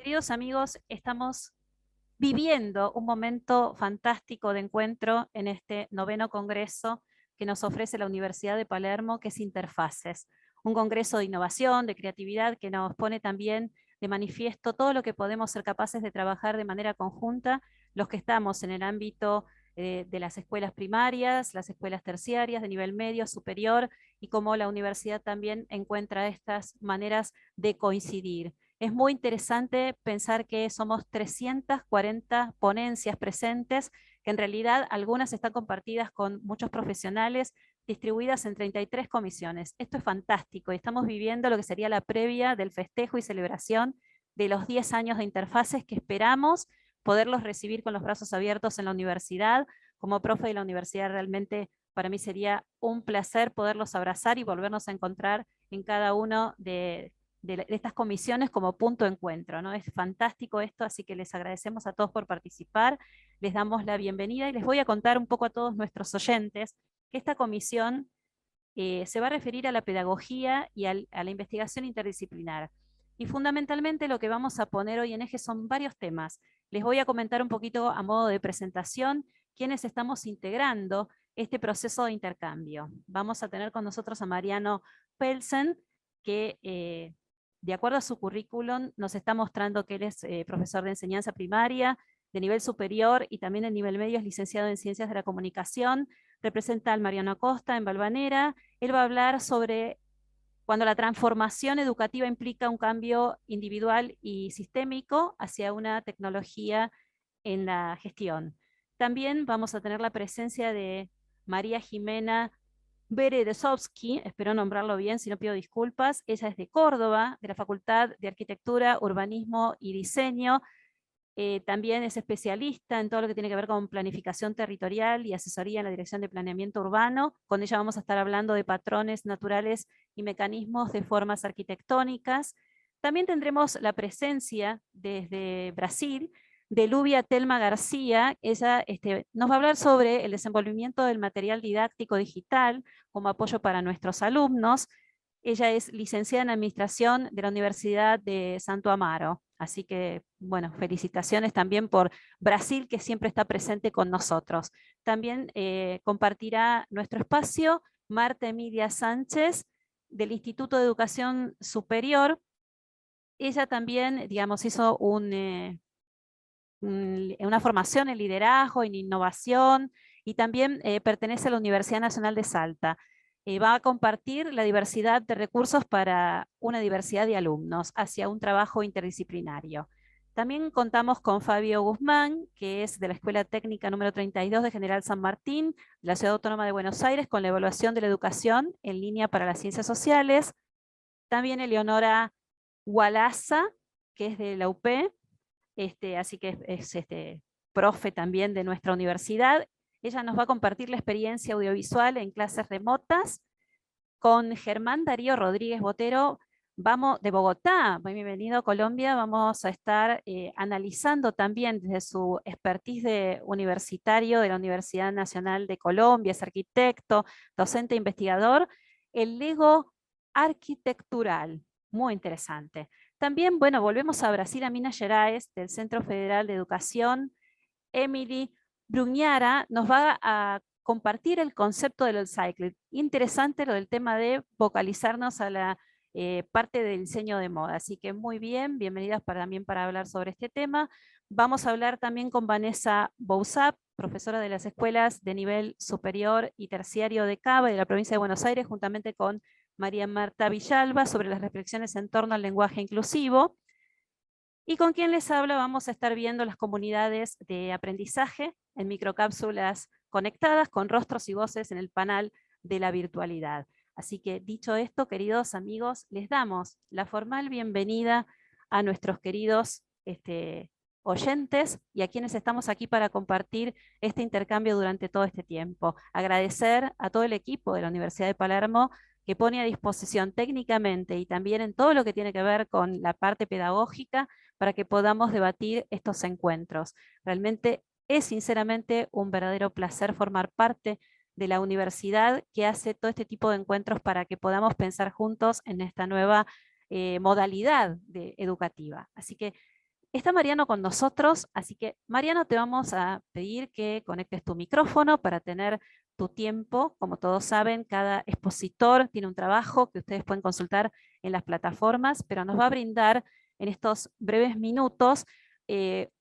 Queridos amigos, estamos viviendo un momento fantástico de encuentro en este noveno congreso que nos ofrece la Universidad de Palermo, que es Interfaces, un congreso de innovación, de creatividad, que nos pone también de manifiesto todo lo que podemos ser capaces de trabajar de manera conjunta, los que estamos en el ámbito de las escuelas primarias, las escuelas terciarias, de nivel medio, superior, y cómo la universidad también encuentra estas maneras de coincidir. Es muy interesante pensar que somos 340 ponencias presentes, que en realidad algunas están compartidas con muchos profesionales, distribuidas en 33 comisiones. Esto es fantástico y estamos viviendo lo que sería la previa del festejo y celebración de los 10 años de Interfaces, que esperamos poderlos recibir con los brazos abiertos en la universidad. Como profe de la universidad, realmente para mí sería un placer poderlos abrazar y volvernos a encontrar en cada uno de estas comisiones como punto de encuentro, ¿no? Es fantástico esto, así que les agradecemos a todos por participar, les damos la bienvenida y les voy a contar un poco a todos nuestros oyentes que esta comisión se va a referir a la pedagogía y a la investigación interdisciplinar. Y fundamentalmente lo que vamos a poner hoy en eje son varios temas. Les voy a comentar un poquito a modo de presentación quiénes estamos integrando este proceso de intercambio. Vamos a tener con nosotros a Mariano Pelsen, que de acuerdo a su currículum nos está mostrando que él es profesor de enseñanza primaria, de nivel superior y también de nivel medio es licenciado en Ciencias de la Comunicación, representa al Mariano Acosta en Valvanera. Él va a hablar sobre cuando la transformación educativa implica un cambio individual y sistémico hacia una tecnología en la gestión. También vamos a tener la presencia de María Jimena Beredesovsky, espero nombrarlo bien, si no pido disculpas. Ella es de Córdoba, de la Facultad de Arquitectura, Urbanismo y Diseño. También es especialista en todo lo que tiene que ver con planificación territorial y asesoría en la dirección de planeamiento urbano. Con ella vamos a estar hablando de patrones naturales y mecanismos de formas arquitectónicas. También tendremos la presencia desde Brasil de Lubia Telma García. Ella nos va a hablar sobre el desenvolvimiento del material didáctico digital como apoyo para nuestros alumnos. Ella es licenciada en Administración de la Universidad de Santo Amaro. Así que, bueno, felicitaciones también por Brasil, que siempre está presente con nosotros. También compartirá nuestro espacio Marta Emilia Sánchez, del Instituto de Educación Superior. Ella también, digamos, hizo una formación en liderazgo, en innovación, y también pertenece a la Universidad Nacional de Salta. Va a compartir la diversidad de recursos para una diversidad de alumnos hacia un trabajo interdisciplinario. También contamos con Fabio Guzmán, que es de la Escuela Técnica número 32 de General San Martín, de la Ciudad Autónoma de Buenos Aires, con la evaluación de la educación en línea para las ciencias sociales. También Eleonora Gualaza, que es de la UP, así que es profe también de nuestra universidad. Ella nos va a compartir la experiencia audiovisual en clases remotas. Con Germán Darío Rodríguez Botero, vamos de Bogotá, muy bienvenido a Colombia. Vamos a estar analizando también desde su expertise universitario de la Universidad Nacional de Colombia, es arquitecto, docente e investigador, el Lego arquitectural, muy interesante. También, bueno, volvemos a Brasil, a Minas Gerais, del Centro Federal de Educación. Emily Bruñara nos va a compartir el concepto del cycle. Interesante lo del tema de vocalizarnos a la parte del diseño de moda. Así que muy bien, bienvenidas también para hablar sobre este tema. Vamos a hablar también con Vanessa Bouzap, profesora de las escuelas de nivel superior y terciario de Cava y de la provincia de Buenos Aires, juntamente con María Marta Villalba, sobre las reflexiones en torno al lenguaje inclusivo. Y con quien les habla vamos a estar viendo las comunidades de aprendizaje en microcápsulas conectadas con rostros y voces en el panel de la virtualidad. Así que dicho esto, queridos amigos, les damos la formal bienvenida a nuestros queridos oyentes y a quienes estamos aquí para compartir este intercambio durante todo este tiempo. Agradecer a todo el equipo de la Universidad de Palermo que pone a disposición técnicamente y también en todo lo que tiene que ver con la parte pedagógica para que podamos debatir estos encuentros. Realmente es sinceramente un verdadero placer formar parte de la universidad que hace todo este tipo de encuentros para que podamos pensar juntos en esta nueva modalidad educativa. Así que Está Mariano con nosotros, así que Mariano, te vamos a pedir que conectes tu micrófono para tener tu tiempo. Como todos saben, cada expositor tiene un trabajo que ustedes pueden consultar en las plataformas, pero nos va a brindar en estos breves minutos eh,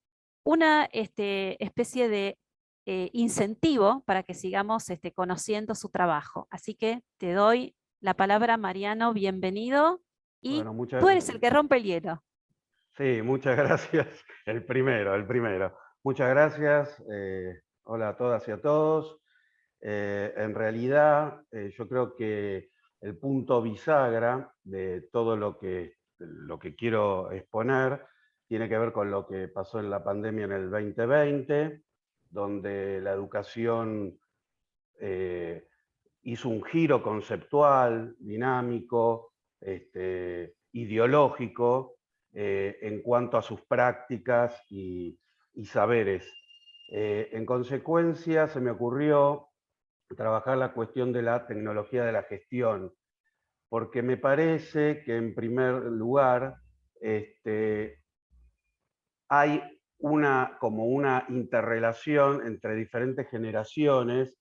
una especie de incentivo para que sigamos conociendo su trabajo. Así que te doy la palabra, Mariano, bienvenido. Y Bueno, tú eres el que rompe el hielo. sí, muchas gracias. El primero, el primero. Muchas gracias. Hola a todas y a todos. En realidad, yo creo que el punto bisagra de todo lo que quiero exponer tiene que ver con lo que pasó en la pandemia en el 2020, donde la educación eh, hizo un giro conceptual, dinámico, ideológico, en cuanto a sus prácticas y saberes. En consecuencia, se me ocurrió trabajar la cuestión de la tecnología de la gestión, porque me parece que en primer lugar hay como una interrelación entre diferentes generaciones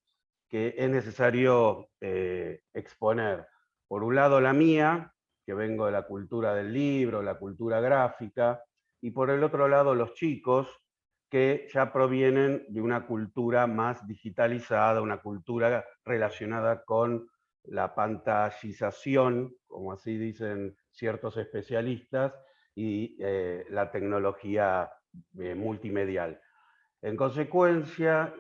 que es necesario exponer. Por un lado la mía, que vengo de la cultura del libro, la cultura gráfica, y por el otro lado los chicos, que ya provienen de una cultura más digitalizada, una cultura relacionada con la pantallización, como así dicen ciertos especialistas, y la tecnología multimedial. En consecuencia,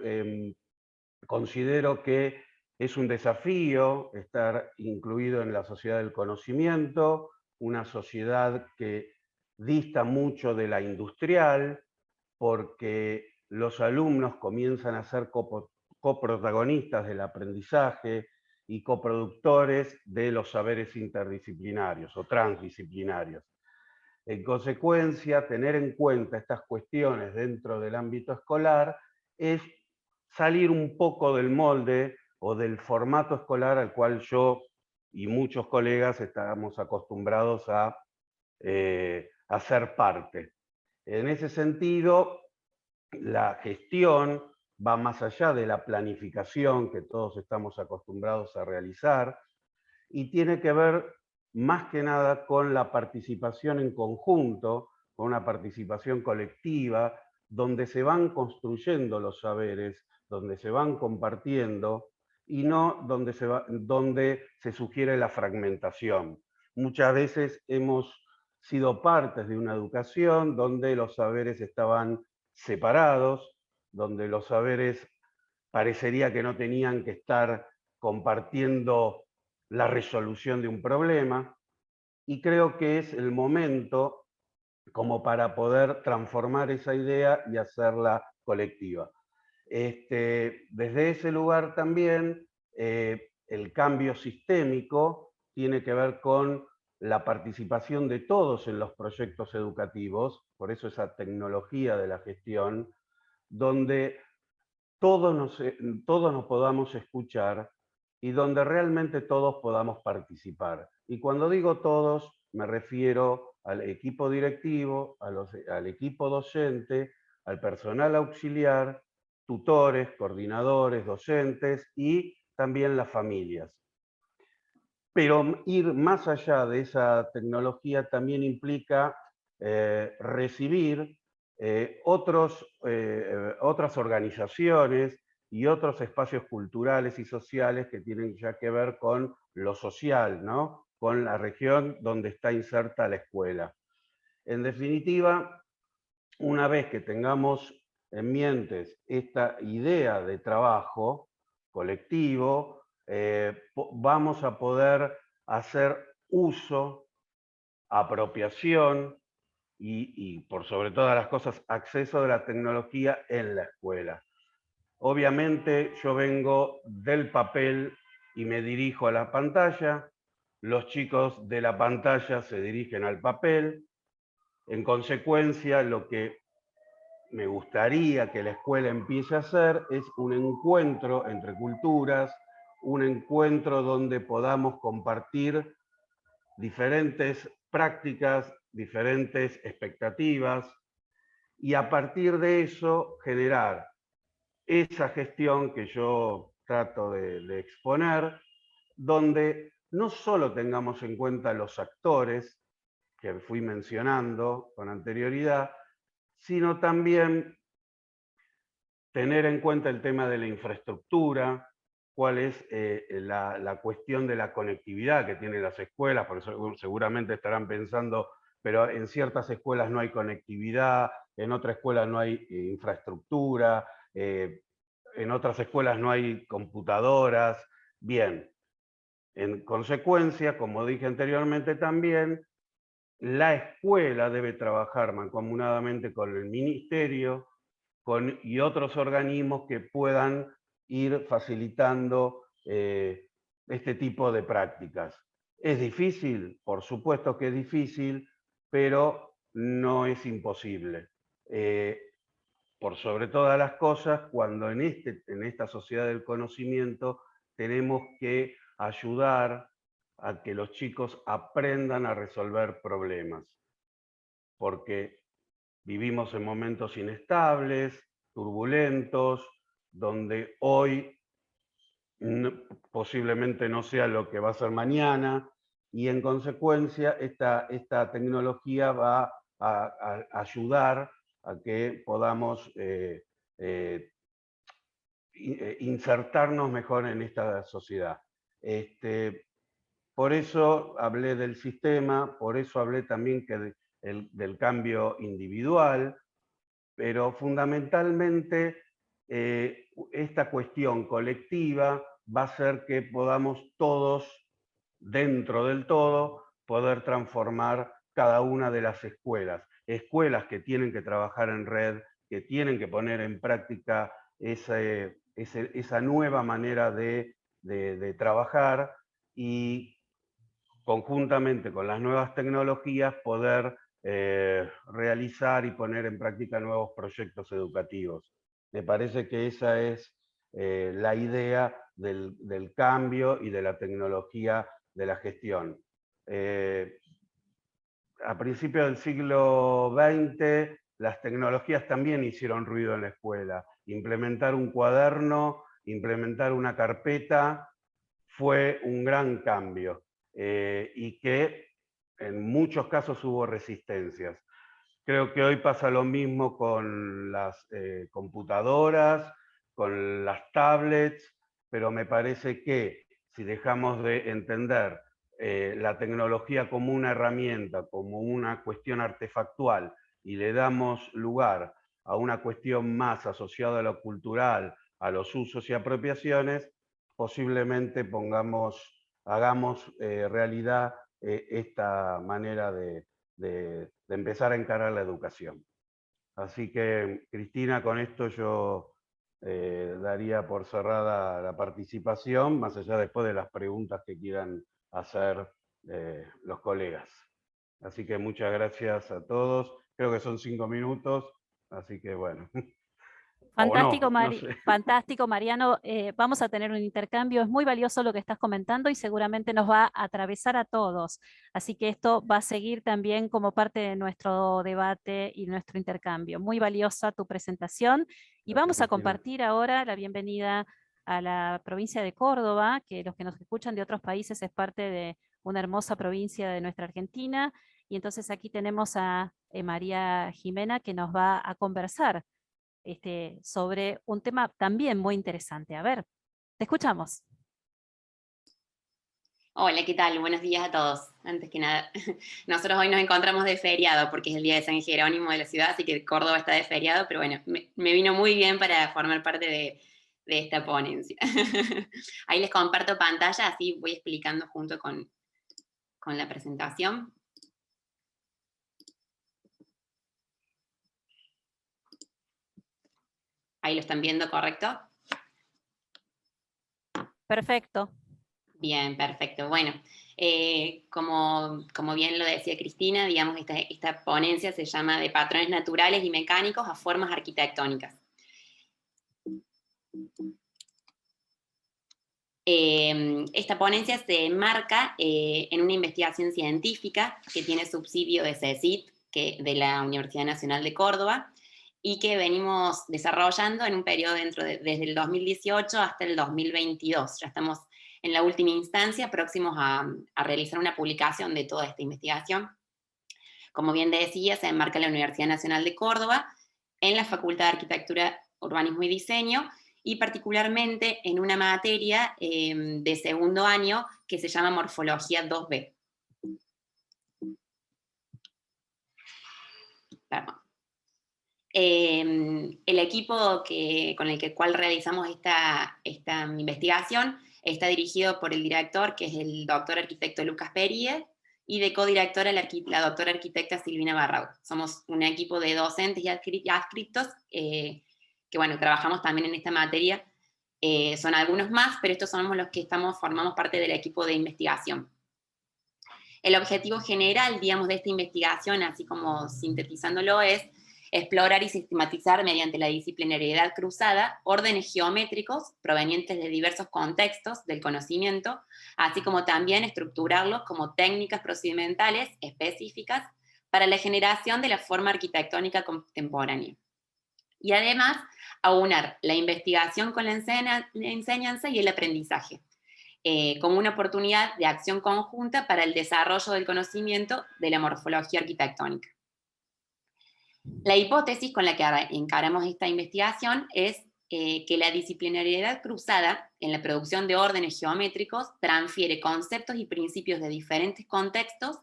considero que es un desafío estar incluido en la sociedad del conocimiento, una sociedad que dista mucho de la industrial, porque los alumnos comienzan a ser coprotagonistas del aprendizaje y coproductores de los saberes interdisciplinarios o transdisciplinarios. En consecuencia, tener en cuenta estas cuestiones dentro del ámbito escolar es salir un poco del molde o del formato escolar al cual yo y muchos colegas estamos acostumbrados a ser parte. En ese sentido, la gestión va más allá de la planificación que todos estamos acostumbrados a realizar y tiene que ver más que nada con la participación en conjunto, con una participación colectiva, donde se van construyendo los saberes, donde se van compartiendo y no donde se sugiere la fragmentación. Muchas veces hemos sido partes de una educación donde los saberes estaban separados, donde los saberes parecería que no tenían que estar compartiendo la resolución de un problema, y creo que es el momento como para poder transformar esa idea y hacerla colectiva. Desde ese lugar también el cambio sistémico tiene que ver con la participación de todos en los proyectos educativos, por eso esa tecnología de la gestión, donde todos nos podamos escuchar y donde realmente todos podamos participar. Y cuando digo todos, me refiero al equipo directivo, al equipo docente, al personal auxiliar, tutores, coordinadores, docentes y también las familias. Pero ir más allá de esa tecnología también implica recibir otras organizaciones y otros espacios culturales y sociales que tienen ya que ver con lo social, ¿no? Con la región donde está inserta la escuela. En definitiva, una vez que tengamos en mente esta idea de trabajo colectivo, vamos a poder hacer uso, apropiación y, por sobre todas las cosas, acceso de la tecnología en la escuela. Obviamente yo vengo del papel y me dirijo a la pantalla, los chicos de la pantalla se dirigen al papel, en consecuencia lo que me gustaría que la escuela empiece a hacer es un encuentro entre culturas, un encuentro donde podamos compartir diferentes prácticas, diferentes expectativas, y a partir de eso generar esa gestión que yo trato de exponer, donde no solo tengamos en cuenta los actores que fui mencionando con anterioridad, sino también tener en cuenta el tema de la infraestructura, cuál es la cuestión de la conectividad que tienen las escuelas, porque seguramente estarán pensando, pero en ciertas escuelas no hay conectividad, en otras escuelas no hay infraestructura, en otras escuelas no hay computadoras. Bien, en consecuencia, como dije anteriormente también, la escuela debe trabajar mancomunadamente con el ministerio y otros organismos que puedan ir facilitando este tipo de prácticas. ¿Es difícil? Por supuesto que es difícil, pero no es imposible. Por sobre todas las cosas, cuando en esta sociedad del conocimiento tenemos que ayudar a que los chicos aprendan a resolver problemas, porque vivimos en momentos inestables, turbulentos, donde hoy posiblemente no sea lo que va a ser mañana, y en consecuencia esta tecnología va a ayudar a que podamos insertarnos mejor en esta sociedad. Por eso hablé del sistema, por eso hablé también del cambio individual, pero fundamentalmente esta cuestión colectiva va a hacer que podamos todos, dentro del todo, poder transformar cada una de las escuelas. Escuelas que tienen que trabajar en red, que tienen que poner en práctica esa nueva manera de trabajar y conjuntamente con las nuevas tecnologías poder realizar y poner en práctica nuevos proyectos educativos. Me parece que esa es la idea del cambio y de la tecnología de la gestión. A principios del siglo XX, las tecnologías también hicieron ruido en la escuela. Implementar un cuaderno, implementar una carpeta, fue un gran cambio y que en muchos casos hubo resistencias. Creo que hoy pasa lo mismo con las computadoras, con las tablets, pero me parece que si dejamos de entender la tecnología como una herramienta, como una cuestión artefactual, y le damos lugar a una cuestión más asociada a lo cultural, a los usos y apropiaciones, posiblemente hagamos realidad esta manera de empezar a encarar la educación. Así que, Cristina, con esto yo daría por cerrada la participación, más allá después de las preguntas que quieran hacer los colegas. Así que muchas gracias a todos. Creo que son 5 minutos, así que bueno. O Fantástico, no, no sé. fantástico, Mariano. Vamos a tener un intercambio. Es muy valioso lo que estás comentando y seguramente nos va a atravesar a todos. Así que esto va a seguir también como parte de nuestro debate y nuestro intercambio. Muy valiosa tu presentación. Y Gracias, vamos a Cristina. compartir ahora la bienvenida a la provincia de Córdoba, que los que nos escuchan de otros países es parte de una hermosa provincia de nuestra Argentina. Y entonces aquí tenemos a María Jimena que nos va a conversar sobre un tema también muy interesante. A ver, te escuchamos. Hola, ¿qué tal? Buenos días a todos. Antes que nada, nosotros hoy nos encontramos de feriado porque es el día de San Jerónimo de la ciudad, así que Córdoba está de feriado, pero bueno, me vino muy bien para formar parte de esta ponencia. Ahí les comparto pantalla, así voy explicando junto con la presentación. Ahí lo están viendo, ¿correcto? Perfecto. Bien, perfecto. Bueno, como bien lo decía Cristina, digamos, esta ponencia se llama De patrones naturales y mecánicos a formas arquitectónicas. Esta ponencia se enmarca en una investigación científica que tiene subsidio de CECIT, de la Universidad Nacional de Córdoba, y que venimos desarrollando en un periodo desde el 2018 hasta el 2022. Ya estamos en la última instancia, próximos a realizar una publicación de toda esta investigación. Como bien decía, se enmarca en la Universidad Nacional de Córdoba, en la Facultad de Arquitectura, Urbanismo y Diseño, y particularmente en una materia de segundo año que se llama Morfología 2B. Perdón. El equipo con el cual realizamos esta investigación está dirigido por el director, que es el doctor arquitecto Lucas Perie, y de codirectora la doctora arquitecta Silvina Barrau. Somos un equipo de docentes y adscriptos que, bueno, trabajamos también en esta materia. Son algunos más, pero estos somos los que formamos parte del equipo de investigación. El objetivo general, digamos, de esta investigación, así como sintetizándolo, es explorar y sistematizar mediante la disciplinariedad cruzada órdenes geométricos provenientes de diversos contextos del conocimiento, así como también estructurarlos como técnicas procedimentales específicas para la generación de la forma arquitectónica contemporánea. Y además, aunar la investigación con la enseñanza y el aprendizaje, como una oportunidad de acción conjunta para el desarrollo del conocimiento de la morfología arquitectónica. La hipótesis con la que encaramos esta investigación es que la disciplinariedad cruzada en la producción de órdenes geométricos transfiere conceptos y principios de diferentes contextos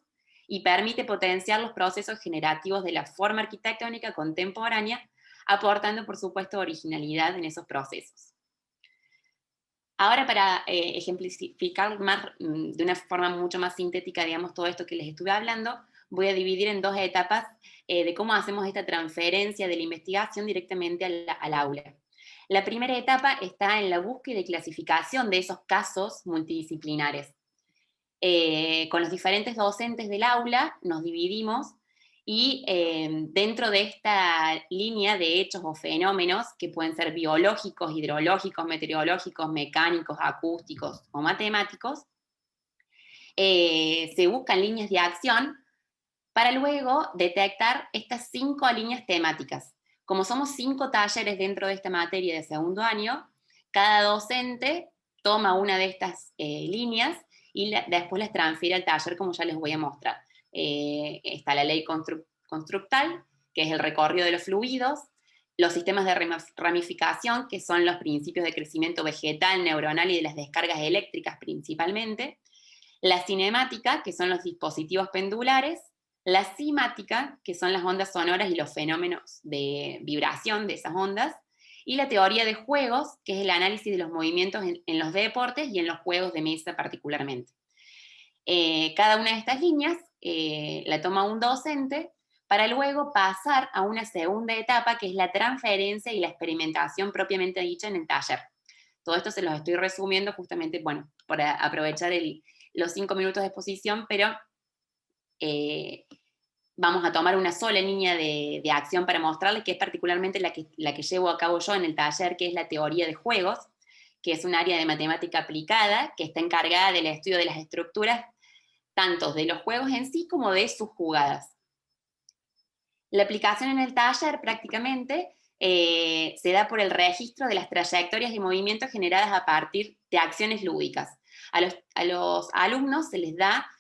y permite potenciar los procesos generativos de la forma arquitectónica contemporánea, aportando, por supuesto, originalidad en esos procesos. Ahora, para ejemplificar de una forma mucho más sintética, digamos, todo esto que les estuve hablando, voy a dividir en dos etapas de cómo hacemos esta transferencia de la investigación directamente al aula. La primera etapa está en la búsqueda y clasificación de esos casos multidisciplinares. Con los diferentes docentes del aula nos dividimos y dentro de esta línea de hechos o fenómenos, que pueden ser biológicos, hidrológicos, meteorológicos, mecánicos, acústicos o matemáticos, se buscan líneas de acción para luego detectar estas 5 líneas temáticas. Como somos 5 talleres dentro de esta materia de segundo año, cada docente toma una de estas líneas y después las transfiere al taller, como ya les voy a mostrar. Está la ley constructal, que es el recorrido de los fluidos, los sistemas de ramificación, que son los principios de crecimiento vegetal, neuronal y de las descargas eléctricas principalmente, la cinemática, que son los dispositivos pendulares, la cimática, que son las ondas sonoras y los fenómenos de vibración de esas ondas, y la teoría de juegos, que es el análisis de los movimientos en los deportes y en los juegos de mesa particularmente. Cada una de estas líneas la toma un docente para luego pasar a una segunda etapa, que es la transferencia y la experimentación propiamente dicha en el taller. Todo esto se los estoy resumiendo justamente, bueno, para aprovechar los 5 minutos de exposición, pero vamos a tomar una sola línea de acción para mostrarles, que es particularmente la que llevo a cabo yo en el taller, que es la teoría de juegos, que es un área de matemática aplicada, que está encargada del estudio de las estructuras, tanto de los juegos en sí como de sus jugadas. La aplicación en el taller prácticamente se da por el registro de las trayectorias y movimientos generadas a partir de acciones lúdicas. A los alumnos se les da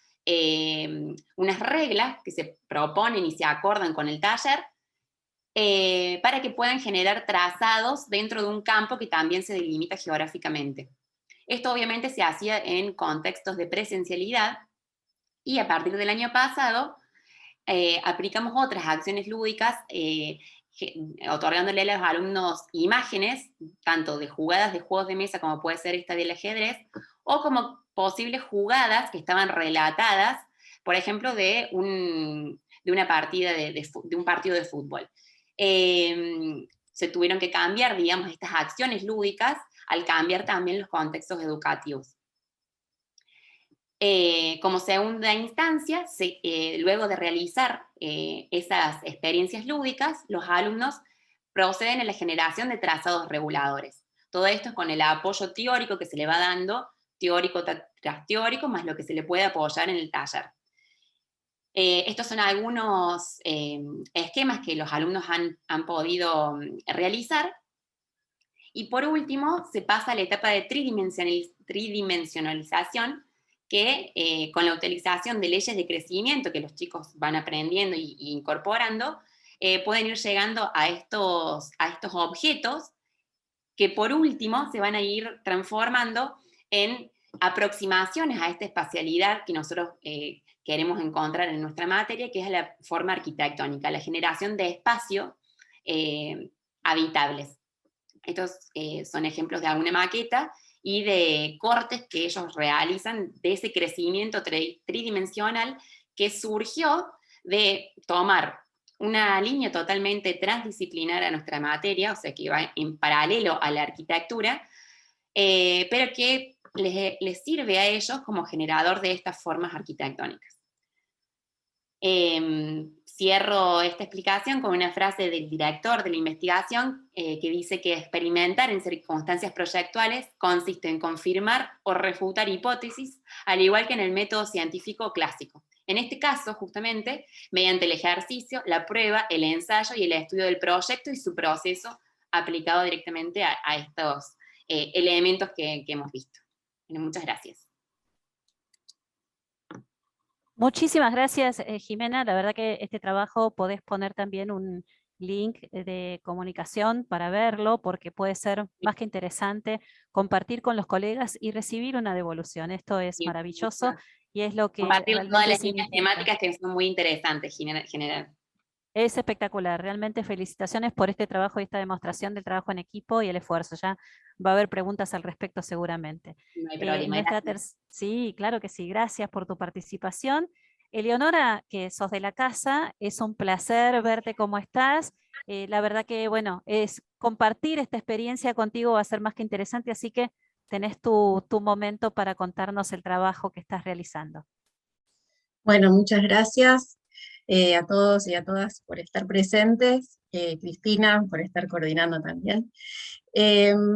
unas reglas que se proponen y se acordan con el taller para que puedan generar trazados dentro de un campo que también se delimita geográficamente. Esto obviamente se hacía en contextos de presencialidad y a partir del año pasado aplicamos otras acciones lúdicas otorgándole a los alumnos imágenes, tanto de jugadas de juegos de mesa como puede ser esta del ajedrez, o como posibles jugadas que estaban relatadas, por ejemplo, de una partida de un partido de fútbol. Se tuvieron que cambiar, digamos, estas acciones lúdicas al cambiar también los contextos educativos. Como segunda instancia, luego de realizar esas experiencias lúdicas, los alumnos proceden a la generación de trazados reguladores. Todo esto es con el apoyo teórico que se le va dando, teórico tras teórico, más lo que se le puede apoyar en el taller. Estos son algunos esquemas que los alumnos han podido realizar. Y por último, se pasa a la etapa de tridimensionalización, que con la utilización de leyes de crecimiento que los chicos van aprendiendo e incorporando, pueden ir llegando a estos objetos que por último se van a ir transformando en aproximaciones a esta espacialidad que nosotros queremos encontrar en nuestra materia, que es la forma arquitectónica, la generación de espacios habitables. Estos son ejemplos de alguna maqueta y de cortes que ellos realizan de ese crecimiento tridimensional que surgió de tomar una línea totalmente transdisciplinar a nuestra materia, o sea, que va en paralelo a la arquitectura, pero que les sirve a ellos como generador de estas formas arquitectónicas. Cierro esta explicación con una frase del director de la investigación que dice que experimentar en circunstancias proyectuales consiste en confirmar o refutar hipótesis, al igual que en el método científico clásico. En este caso, justamente, mediante el ejercicio, la prueba, el ensayo y el estudio del proyecto y su proceso aplicado directamente a estos elementos que hemos visto. Bueno, muchas gracias. Muchísimas gracias, Jimena. La verdad que este trabajo podés poner también un link de comunicación para verlo, porque puede ser más que interesante compartir con los colegas y recibir una devolución. Esto es maravilloso y es lo que compartir todas las líneas significa. temáticas que son muy interesantes generar. Es espectacular, realmente felicitaciones por este trabajo y esta demostración del trabajo en equipo y el esfuerzo. Ya va a haber preguntas al respecto seguramente. No hay problema. Sí, claro que sí, gracias por tu participación. Eleonora, que sos de la casa, es un placer verte cómo estás. La verdad que, bueno, es compartir esta experiencia contigo va a ser más que interesante, así que tenés tu momento para contarnos el trabajo que estás realizando. Bueno, muchas gracias a todos y a todas por estar presentes, Cristina por estar coordinando también.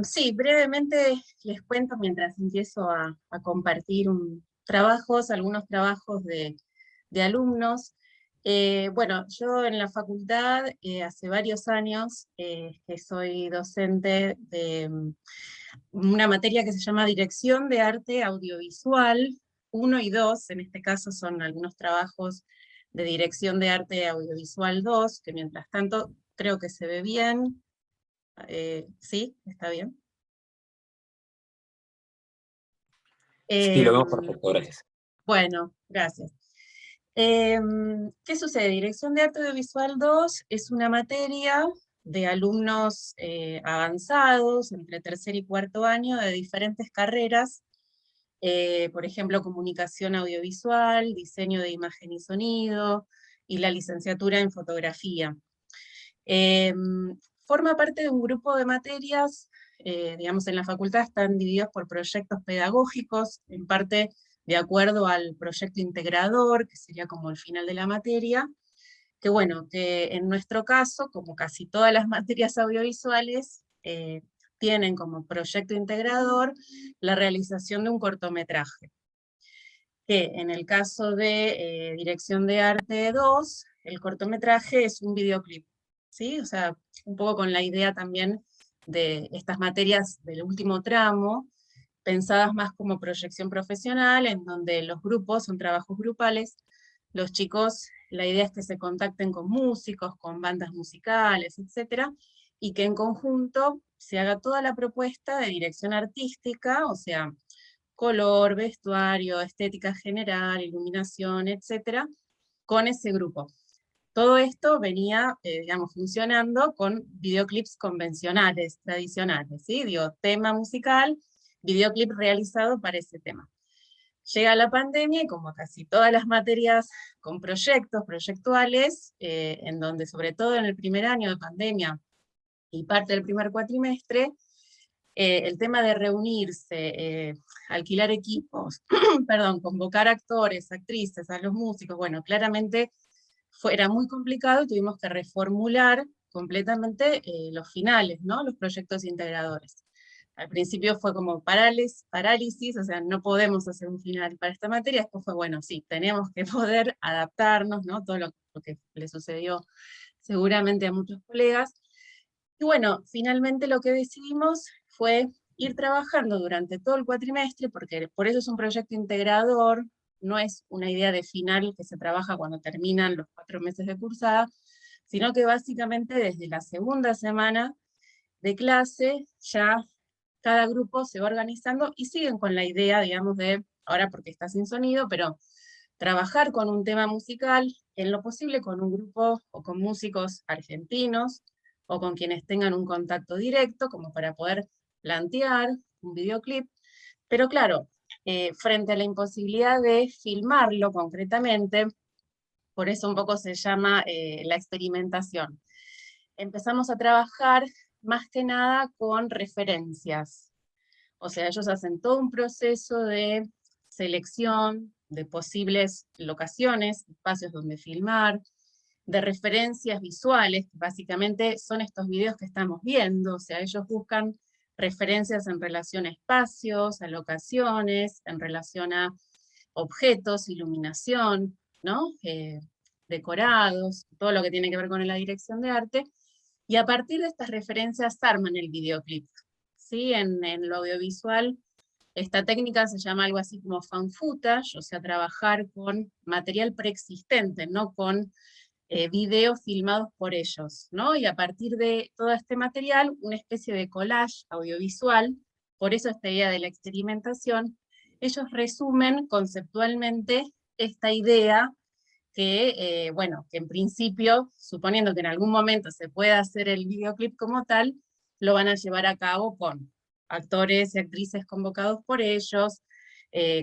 Sí, brevemente les cuento mientras empiezo a compartir algunos trabajos de alumnos. Bueno, yo en la facultad hace varios años que soy docente de una materia que se llama Dirección de Arte Audiovisual 1 y 2, en este caso son algunos trabajos de Dirección de Arte Audiovisual 2, que mientras tanto creo que se ve bien. ¿Sí? ¿Está bien? Sí, lo vemos perfecto, gracias. Bueno, gracias. ¿Qué sucede? Dirección de Arte Audiovisual 2 es una materia de alumnos avanzados, entre tercer y cuarto año, de diferentes carreras, por ejemplo, comunicación audiovisual, diseño de imagen y sonido, y la licenciatura en fotografía. Forma parte de un grupo de materias, digamos, en la facultad están divididos por proyectos pedagógicos, en parte de acuerdo al proyecto integrador, que sería como el final de la materia, que bueno, que en nuestro caso, como casi todas las materias audiovisuales, tienen como proyecto integrador la realización de un cortometraje, que en el caso de Dirección de Arte 2, el cortometraje es un videoclip, ¿sí? O sea, un poco con la idea también de estas materias del último tramo, pensadas más como proyección profesional, en donde los grupos son trabajos grupales, los chicos, la idea es que se contacten con músicos, con bandas musicales, etc., y que en conjunto se haga toda la propuesta de dirección artística, o sea, color, vestuario, estética general, iluminación, etc., con ese grupo. Todo esto venía, digamos, funcionando con videoclips convencionales, tradicionales, ¿sí? Digo, tema musical, videoclip realizado para ese tema. Llega la pandemia y como casi todas las materias con proyectos, proyectuales, en donde sobre todo en el primer año de pandemia y parte del primer cuatrimestre, el tema de reunirse, alquilar equipos, perdón, convocar actores, actrices, a los músicos, bueno, claramente era muy complicado y tuvimos que reformular completamente los finales, ¿no? Los proyectos integradores. al principio fue como parálisis, o sea, no podemos hacer un final para esta materia. Después fue, bueno, sí, tenemos que poder adaptarnos, ¿no? Todo lo que le sucedió seguramente a muchos colegas. Y bueno, finalmente lo que decidimos fue ir trabajando durante todo el cuatrimestre, porque por eso es un proyecto integrador, no es una idea de final que se trabaja cuando terminan los 4 meses de cursada, sino que básicamente desde la segunda semana de clase ya cada grupo se va organizando y siguen con la idea, digamos, de, ahora porque está sin sonido, pero trabajar con un tema musical, en lo posible con un grupo o con músicos argentinos, o con quienes tengan un contacto directo, como para poder plantear un videoclip. Pero claro, frente a la imposibilidad de filmarlo concretamente, por eso un poco se llama la experimentación. Empezamos a trabajar más que nada con referencias. O sea, ellos hacen todo un proceso de selección de posibles locaciones, espacios donde filmar, de referencias visuales, que básicamente son estos videos que estamos viendo. O sea, ellos buscan referencias en relación a espacios, a locaciones, en relación a objetos, iluminación, ¿no? Decorados, todo lo que tiene que ver con la dirección de arte, y a partir de estas referencias arman el videoclip. ¿Sí? En lo audiovisual, esta técnica se llama algo así como fan footage, o sea, trabajar con material preexistente, no con videos filmados por ellos, ¿no? Y a partir de todo este material, una especie de collage audiovisual, por eso esta idea de la experimentación, ellos resumen conceptualmente esta idea que, bueno, que en principio, suponiendo que en algún momento se pueda hacer el videoclip como tal, lo van a llevar a cabo con actores y actrices convocados por ellos,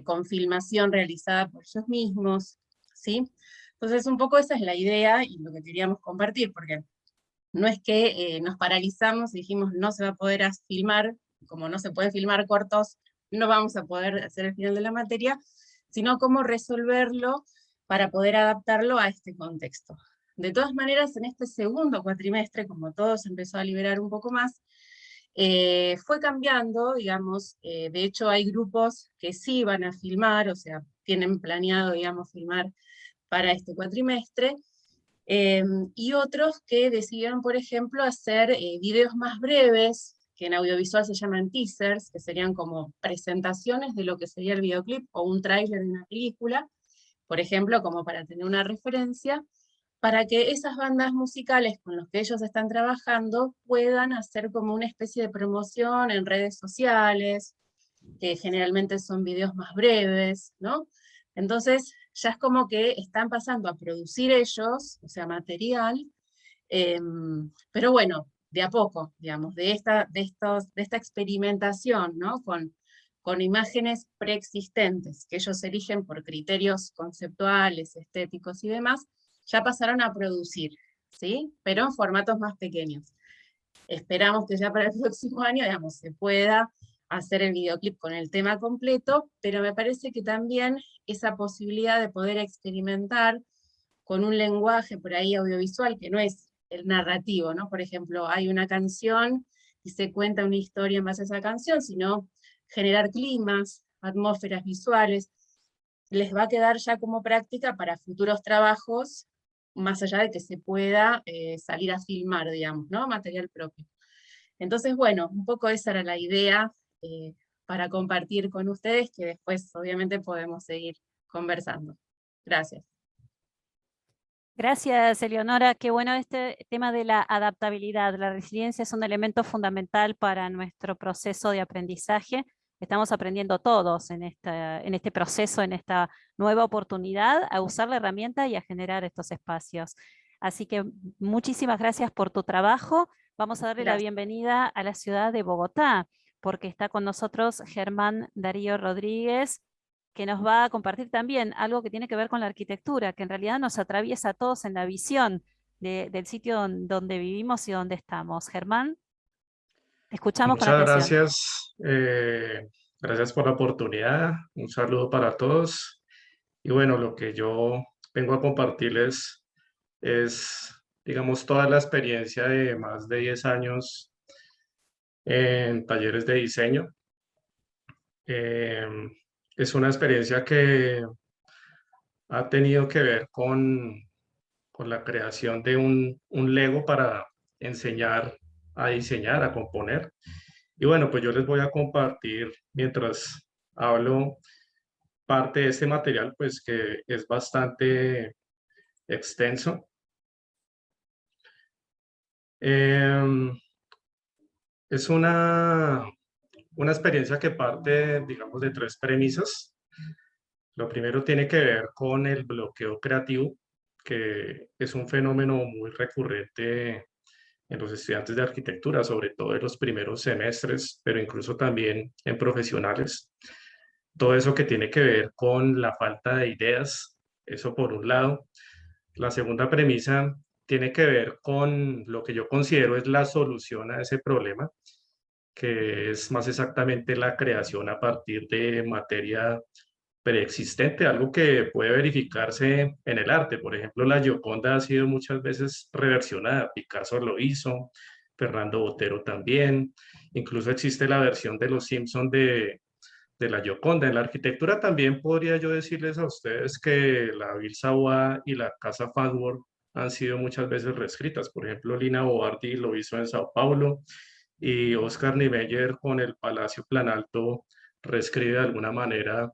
con filmación realizada por ellos mismos, ¿sí? Entonces un poco esa es la idea y lo que queríamos compartir, porque no es que nos paralizamos y dijimos no se va a poder filmar, como no se pueden filmar cortos, no vamos a poder hacer el final de la materia, sino cómo resolverlo para poder adaptarlo a este contexto. De todas maneras, en este segundo cuatrimestre, como todo se empezó a liberar un poco más, fue cambiando, digamos, de hecho hay grupos que sí van a filmar, o sea, tienen planeado, digamos, filmar para este cuatrimestre, y otros que decidieron, por ejemplo, hacer videos más breves, que en audiovisual se llaman teasers, que serían como presentaciones de lo que sería el videoclip, o un tráiler de una película, por ejemplo, como para tener una referencia, para que esas bandas musicales con las que ellos están trabajando puedan hacer como una especie de promoción en redes sociales, que generalmente son videos más breves, ¿no? Entonces, ya es como que están pasando a producir ellos, o sea, material, pero bueno, de a poco, digamos, de esta experimentación, ¿no? Con imágenes preexistentes que ellos eligen por criterios conceptuales, estéticos y demás, ya pasaron a producir, ¿sí? Pero en formatos más pequeños. Esperamos que ya para el próximo año, digamos, se pueda hacer el videoclip con el tema completo, pero me parece que también esa posibilidad de poder experimentar con un lenguaje por ahí audiovisual que no es el narrativo, ¿no? Por ejemplo, hay una canción y se cuenta una historia en base a esa canción, sino generar climas, atmósferas visuales, les va a quedar ya como práctica para futuros trabajos, más allá de que se pueda salir a filmar, digamos, ¿no? Material propio. Entonces, bueno, un poco esa era la idea para compartir con ustedes, que después obviamente podemos seguir conversando. Gracias. Gracias, Eleonora. Qué bueno este tema de la adaptabilidad. La resiliencia es un elemento fundamental para nuestro proceso de aprendizaje. Estamos aprendiendo todos en este proceso, en esta nueva oportunidad, a usar la herramienta y a generar estos espacios. Así que muchísimas gracias por tu trabajo. Vamos a darle la bienvenida a la ciudad de Bogotá, porque está con nosotros Germán Darío Rodríguez, que nos va a compartir también algo que tiene que ver con la arquitectura, que en realidad nos atraviesa a todos en la visión del sitio donde vivimos y donde estamos. Germán, te escuchamos con Muchas atención. gracias. Gracias por la oportunidad. Un saludo para todos. Y bueno, lo que yo vengo a compartirles es, digamos, toda la experiencia de más de 10 años en talleres de diseño. Es una experiencia que ha tenido que ver con la creación de un Lego para enseñar a diseñar, a componer. Y bueno, pues yo les voy a compartir mientras hablo parte de este material, pues que es bastante extenso. Es una experiencia que parte, digamos, de 3 premisas. Lo primero tiene que ver con el bloqueo creativo, que es un fenómeno muy recurrente en los estudiantes de arquitectura, sobre todo en los primeros semestres, pero incluso también en profesionales. Todo eso que tiene que ver con la falta de ideas, eso por un lado. La segunda premisa tiene que ver con lo que yo considero es la solución a ese problema, que es más exactamente la creación a partir de materia preexistente, algo que puede verificarse en el arte. Por ejemplo, la Gioconda ha sido muchas veces reversionada. Picasso lo hizo, Fernando Botero también. Incluso existe la versión de Los Simpson de la Gioconda. En la arquitectura también podría yo decirles a ustedes que la Ville Savoie y la Casa Fadworth han sido muchas veces reescritas. Por ejemplo, Lina Bobardi lo hizo en Sao Paulo y Oscar Niemeyer con el Palacio Planalto reescribe de alguna manera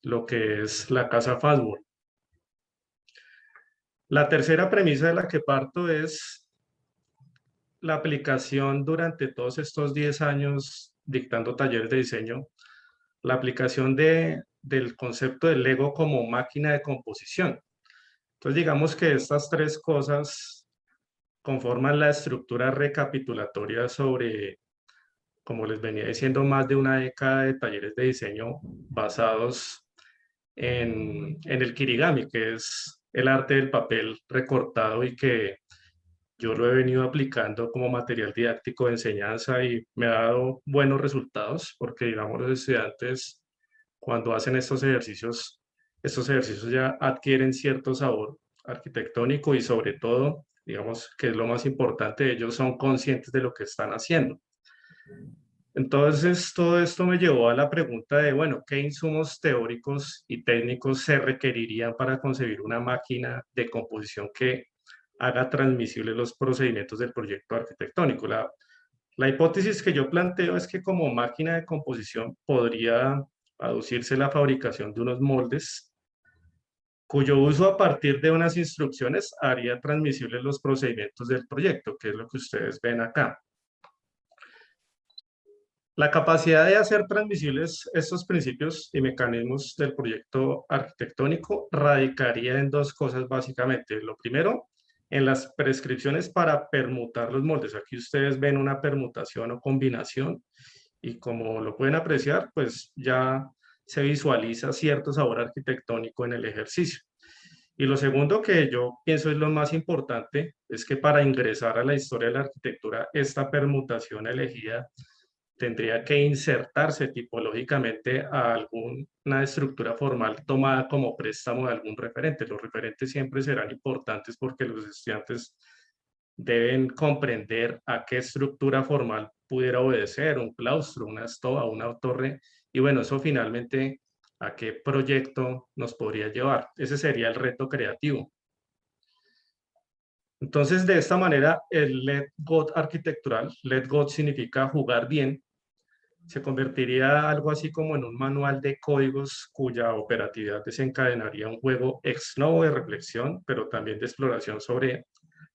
lo que es la Casa Fadworth. La tercera premisa de la que parto es la aplicación durante todos estos 10 años dictando talleres de diseño, la aplicación del concepto del Lego como máquina de composición. Entonces digamos que estas 3 cosas conforman la estructura recapitulatoria sobre, como les venía diciendo, más de una década de talleres de diseño basados en el kirigami, que es el arte del papel recortado y que yo lo he venido aplicando como material didáctico de enseñanza y me ha dado buenos resultados porque, digamos, los estudiantes cuando hacen estos ejercicios ya adquieren cierto sabor arquitectónico y sobre todo, digamos, que es lo más importante, ellos son conscientes de lo que están haciendo. Entonces, todo esto me llevó a la pregunta de, bueno, ¿qué insumos teóricos y técnicos se requerirían para concebir una máquina de composición que haga transmisibles los procedimientos del proyecto arquitectónico? La hipótesis que yo planteo es que como máquina de composición podría aducirse la fabricación de unos moldes cuyo uso a partir de unas instrucciones haría transmisibles los procedimientos del proyecto, que es lo que ustedes ven acá. La capacidad de hacer transmisibles estos principios y mecanismos del proyecto arquitectónico radicaría en 2 cosas básicamente. Lo primero, en las prescripciones para permutar los moldes. Aquí ustedes ven una permutación o combinación y como lo pueden apreciar, pues ya se visualiza cierto sabor arquitectónico en el ejercicio. Y lo segundo que yo pienso es lo más importante, es que para ingresar a la historia de la arquitectura, esta permutación elegida tendría que insertarse tipológicamente a alguna estructura formal tomada como préstamo de algún referente. Los referentes siempre serán importantes porque los estudiantes deben comprender a qué estructura formal pudiera obedecer, un claustro, una estoa, una torre, y bueno, eso finalmente a qué proyecto nos podría llevar. Ese sería el reto creativo. Entonces, de esta manera, el Let God arquitectural, Let God significa jugar bien, se convertiría algo así como en un manual de códigos cuya operatividad desencadenaría un juego ex novo de reflexión, pero también de exploración sobre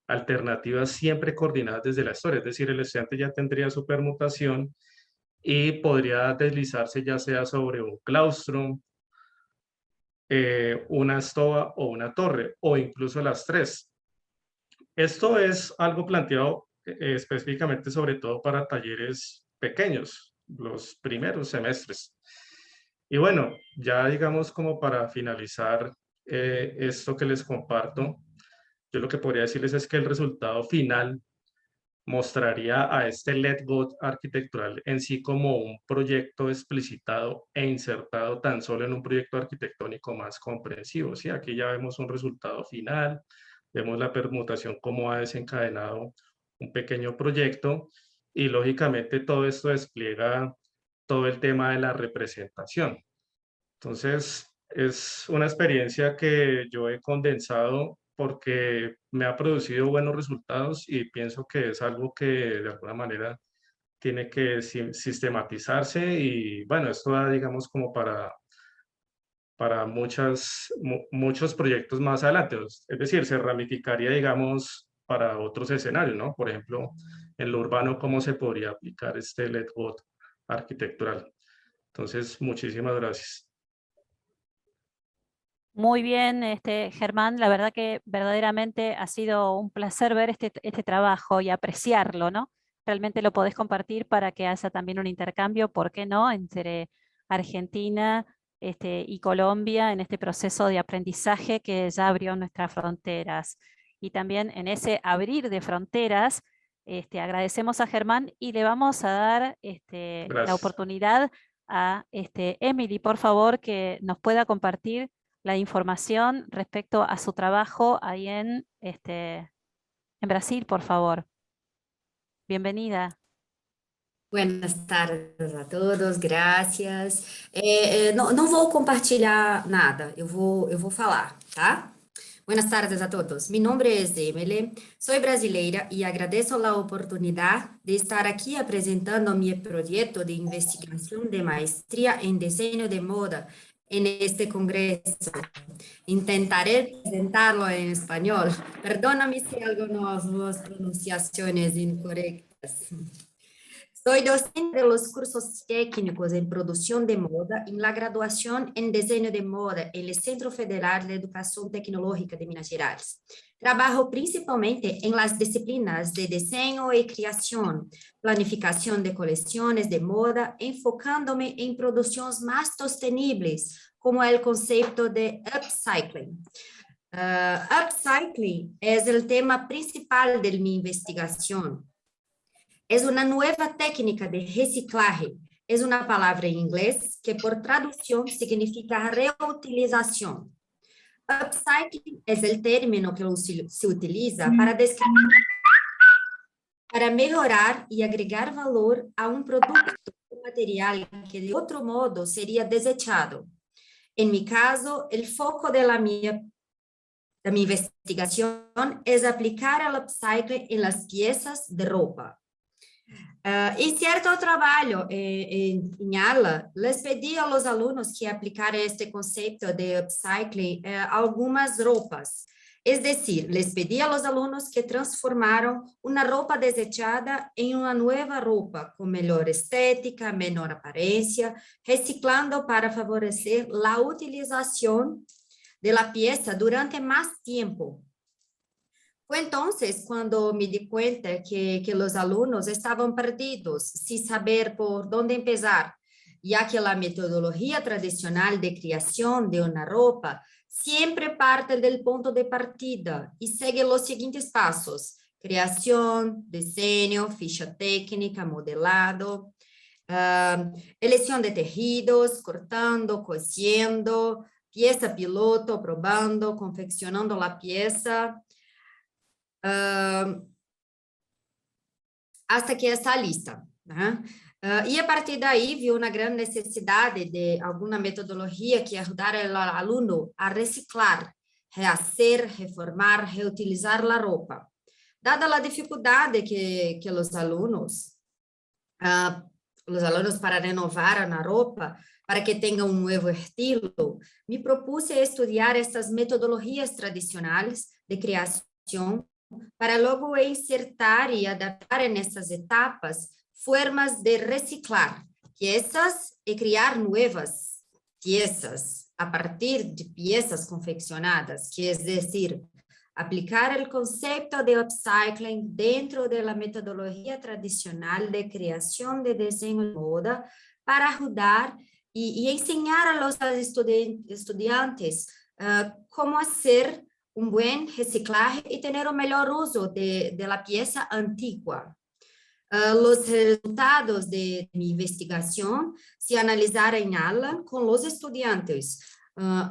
alternativas siempre coordinadas desde la historia. Es decir, el estudiante ya tendría su permutación y podría deslizarse ya sea sobre un claustro, una estoa o una torre, o incluso las 3. Esto es algo planteado específicamente sobre todo para talleres pequeños, los primeros semestres. Y bueno, ya digamos como para finalizar esto que les comparto, yo lo que podría decirles es que el resultado final mostraría a este Let God arquitectural en sí como un proyecto explicitado e insertado tan solo en un proyecto arquitectónico más comprensivo. ¿Sí? Aquí ya vemos un resultado final, vemos la permutación cómo ha desencadenado un pequeño proyecto y lógicamente todo esto despliega todo el tema de la representación. Entonces, es una experiencia que yo he condensado porque me ha producido buenos resultados y pienso que es algo que de alguna manera tiene que sistematizarse y bueno, esto da, digamos, como para muchos proyectos más adelante. Es decir, se ramificaría, digamos, para otros escenarios, ¿no? Por ejemplo, en lo urbano, ¿cómo se podría aplicar este LED-bot arquitectural? Entonces, muchísimas gracias. Muy bien, Germán, la verdad que verdaderamente ha sido un placer ver este trabajo y apreciarlo, ¿no? Realmente lo podés compartir para que haya también un intercambio, ¿por qué no?, entre Argentina y Colombia en este proceso de aprendizaje que ya abrió nuestras fronteras. Y también en ese abrir de fronteras, agradecemos a Germán y le vamos a dar la Gracias. oportunidad a Emily, por favor, que nos pueda compartir la información respecto a su trabajo ahí en Brasil, por favor. Bienvenida. Buenas tardes a todos, graças. Não vou compartilhar nada, eu vou falar, tá? Buenas tardes a todos. Mi nombre es Emily, soy brasileira y agradezco la oportunidad de estar aquí apresentando mi proyecto de investigación de maestría en diseño de moda en este congreso. Intentaré presentarlo en español. Perdóname si algunas pronunciaciones incorrectas. Soy docente de los cursos técnicos en producción de moda en la graduación en diseño de moda en el Centro Federal de Educación Tecnológica de Minas Gerais. Trabajo principalmente en las disciplinas de diseño y creación, planificación de colecciones de moda, enfocándome en producciones más sostenibles, como el concepto de upcycling. Upcycling es el tema principal de mi investigación. Es una nueva técnica de reciclaje. Es una palabra en inglés que por traducción significa reutilización. Upcycling es el término que se utiliza para describir, para mejorar y agregar valor a un producto o material que de otro modo sería desechado. En mi caso, el foco de mi investigación es aplicar el upcycling en las piezas de ropa. En cierto trabalho em aula, les pedi a los alunos que aplicaran este concepto de upcycling a algumas roupas. Es decir, les pedí a los alumnos que transformaron una ropa desechada en una nueva ropa con mejor estética, menor apariencia, reciclando para favorecer la utilización de la pieza durante más tiempo. Fue entonces cuando me di cuenta que los alumnos estaban perdidos, sin saber por dónde empezar, ya que la metodología tradicional de creación de una ropa siempre parte del punto de partida y sigue los siguientes pasos: creación, diseño, ficha técnica, modelado, elección de tejidos, cortando, cosiendo, pieza piloto, probando, confeccionando la pieza, hasta que está lista. E a partir daí vi uma grande necessidade de alguma metodologia que ajudara ao aluno a reciclar, rehacer, reformar, reutilizar a roupa. Dada a dificuldade que os alunos para renovar a roupa, para que tenha um novo estilo, me propuse estudar estas metodologias tradicionais de criação para logo insertar e adaptar nessas etapas formas de reciclar piezas y crear nuevas piezas a partir de piezas confeccionadas, que es decir, aplicar el concepto de upcycling dentro de la metodología tradicional de creación de diseño de moda para ayudar y enseñar a los estudiantes cómo hacer un buen reciclaje y tener un mejor uso de la pieza antigua. Los resultados de mi investigación se analizaron en aula con los estudiantes.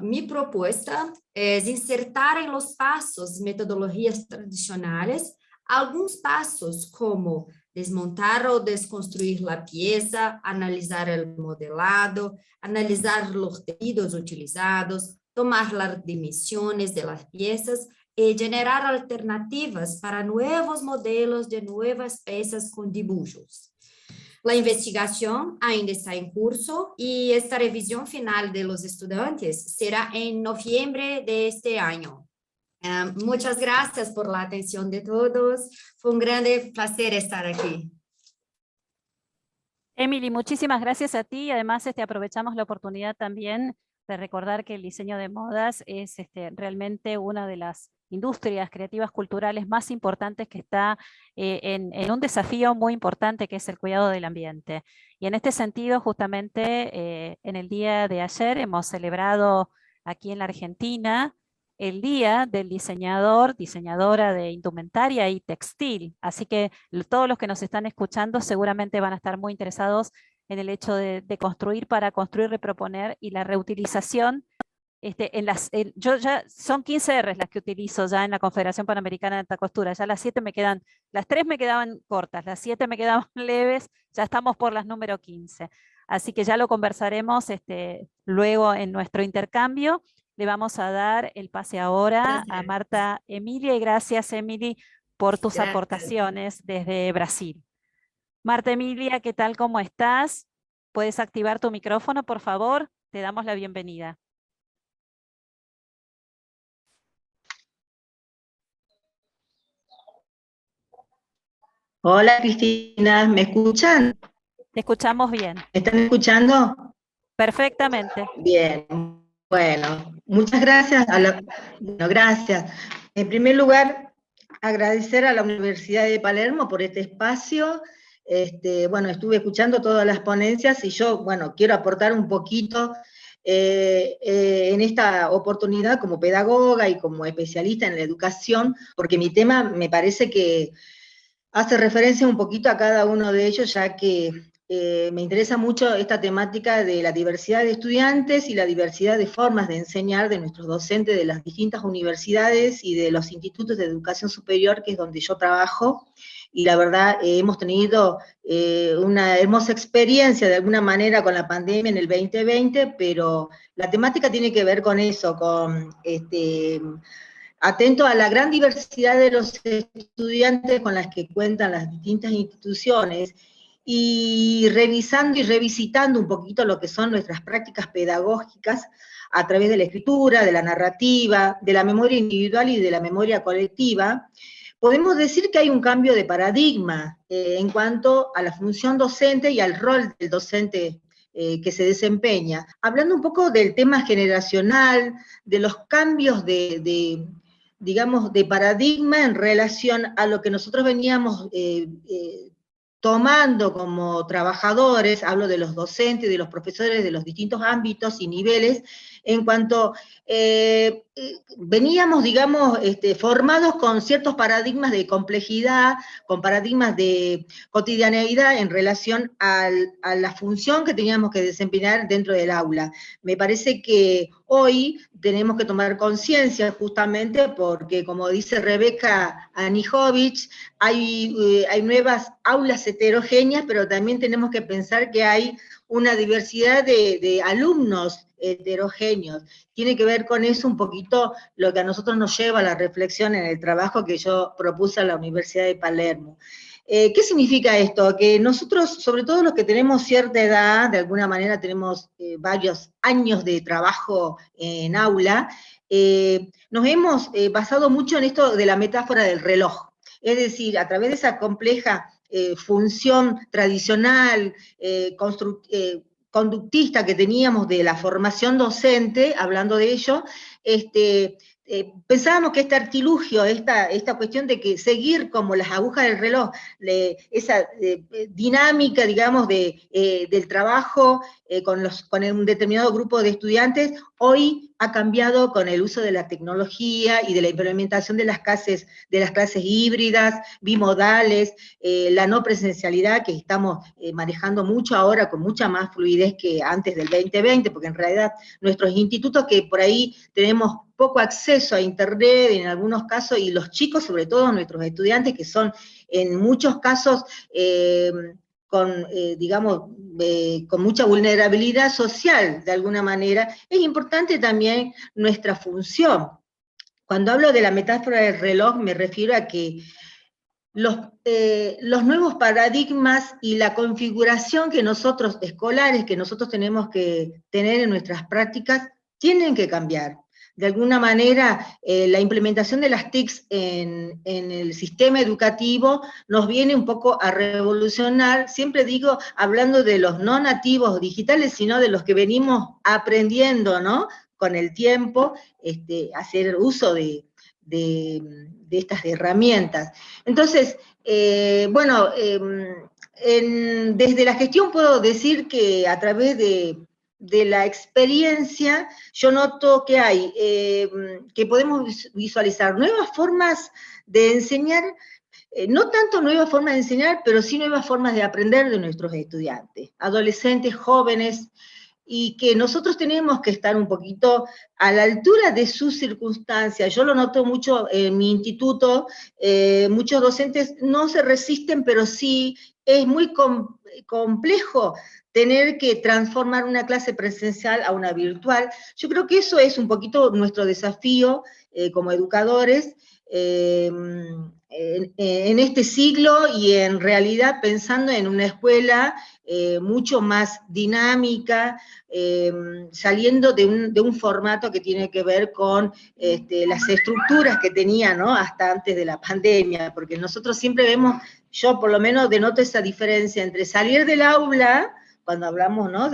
Mi propuesta es insertar en los pasos metodologías tradicionales algunos pasos como desmontar o desconstruir la pieza, analizar el modelado, analizar los tejidos utilizados, tomar las dimensiones de las piezas y generar alternativas para nuevos modelos de nuevas piezas con dibujos. La investigación ainda está en curso y esta revisión final de los estudiantes será en noviembre de este año. Muchas gracias por la atención de todos. Fue un grande placer estar aquí. Emily, muchísimas gracias a ti. Además, aprovechamos la oportunidad también de recordar que el diseño de modas es realmente una de las industrias creativas culturales más importantes que está en un desafío muy importante que es el cuidado del ambiente. Y en este sentido, justamente en el día de ayer hemos celebrado aquí en la Argentina el Día del Diseñador, diseñadora de indumentaria y textil. Así que todos los que nos están escuchando seguramente van a estar muy interesados en el hecho de construir para construir, reproponer y la reutilización. Yo ya son 15 R's las que utilizo ya en la Confederación Panamericana de Alta Costura. Ya las 7 me quedan, las 3 me quedaban cortas, las 7 me quedaban leves, ya estamos por las número 15. Así que ya lo conversaremos luego en nuestro intercambio. Le vamos a dar el pase ahora a Marta Emilia, y gracias, Emily, por tus aportaciones desde Brasil. Marta Emilia, ¿qué tal? ¿Cómo estás? ¿Puedes activar tu micrófono, por favor? Te damos la bienvenida. Hola Cristina, ¿me escuchan? Te escuchamos bien. ¿Me están escuchando? Perfectamente. Bien, bueno, muchas gracias. Bueno, gracias. En primer lugar, agradecer a la Universidad de Palermo por este espacio. Bueno, estuve escuchando todas las ponencias y yo, bueno, quiero aportar un poquito en esta oportunidad como pedagoga y como especialista en la educación, porque mi tema me parece que hace referencia un poquito a cada uno de ellos, ya que me interesa mucho esta temática de la diversidad de estudiantes y la diversidad de formas de enseñar de nuestros docentes de las distintas universidades y de los institutos de educación superior, que es donde yo trabajo, y la verdad hemos tenido una hermosa experiencia de alguna manera con la pandemia en el 2020, pero la temática tiene que ver con eso, con atento a la gran diversidad de los estudiantes con las que cuentan las distintas instituciones, y revisando y revisitando un poquito lo que son nuestras prácticas pedagógicas a través de la escritura, de la narrativa, de la memoria individual y de la memoria colectiva, podemos decir que hay un cambio de paradigma en cuanto a la función docente y al rol del docente que se desempeña. Hablando un poco del tema generacional, de los cambios digamos, de paradigma en relación a lo que nosotros veníamos tomando como trabajadores, hablo de los docentes, de los profesores de los distintos ámbitos y niveles, en cuanto veníamos, digamos, formados con ciertos paradigmas de complejidad, con paradigmas de cotidianeidad en relación a la función que teníamos que desempeñar dentro del aula. Me parece que hoy tenemos que tomar conciencia justamente porque, como dice Rebeca Anijovic, hay nuevas aulas heterogéneas, pero también tenemos que pensar que hay una diversidad de alumnos heterogéneos. Tiene que ver con eso un poquito lo que a nosotros nos lleva a la reflexión en el trabajo que yo propuse a la Universidad de Palermo. ¿Qué significa esto? Que nosotros, sobre todo los que tenemos cierta edad, de alguna manera tenemos varios años de trabajo en aula, nos hemos basado mucho en esto de la metáfora del reloj. Es decir, a través de esa compleja función tradicional, conductista que teníamos de la formación docente, hablando de ello, pensábamos que este artilugio, esta cuestión de que seguir como las agujas del reloj, esa dinámica, digamos, del trabajo con un determinado grupo de estudiantes, hoy ha cambiado con el uso de la tecnología y de la implementación de las clases híbridas, bimodales, la no presencialidad que estamos manejando mucho ahora con mucha más fluidez que antes del 2020, porque en realidad nuestros institutos que por ahí tenemos poco acceso a Internet en algunos casos, y los chicos, sobre todo nuestros estudiantes, que son en muchos casos con mucha vulnerabilidad social, de alguna manera, es importante también nuestra función. Cuando hablo de la metáfora del reloj, me refiero a que los nuevos paradigmas y la configuración que nosotros, escolares, que nosotros tenemos que tener en nuestras prácticas, tienen que cambiar. De alguna manera, la implementación de las TICs en el sistema educativo nos viene un poco a revolucionar, siempre digo, hablando de los no nativos digitales, sino de los que venimos aprendiendo, ¿no?, con el tiempo, hacer uso de estas herramientas. Entonces, desde la gestión puedo decir que a través de la experiencia, yo noto que hay, que podemos visualizar nuevas formas de enseñar, no tanto nuevas formas de enseñar, pero sí nuevas formas de aprender de nuestros estudiantes, adolescentes, jóvenes, y que nosotros tenemos que estar un poquito a la altura de sus circunstancias. Yo lo noto mucho en mi instituto, muchos docentes no se resisten, pero sí es muy complejo tener que transformar una clase presencial a una virtual. Yo creo que eso es un poquito nuestro desafío como educadores, en este siglo, y en realidad pensando en una escuela mucho más dinámica, saliendo de un formato que tiene que ver con las estructuras que tenía, ¿no?, hasta antes de la pandemia, porque nosotros siempre vemos, yo por lo menos denoto esa diferencia entre salir del aula, cuando hablamos, ¿no?,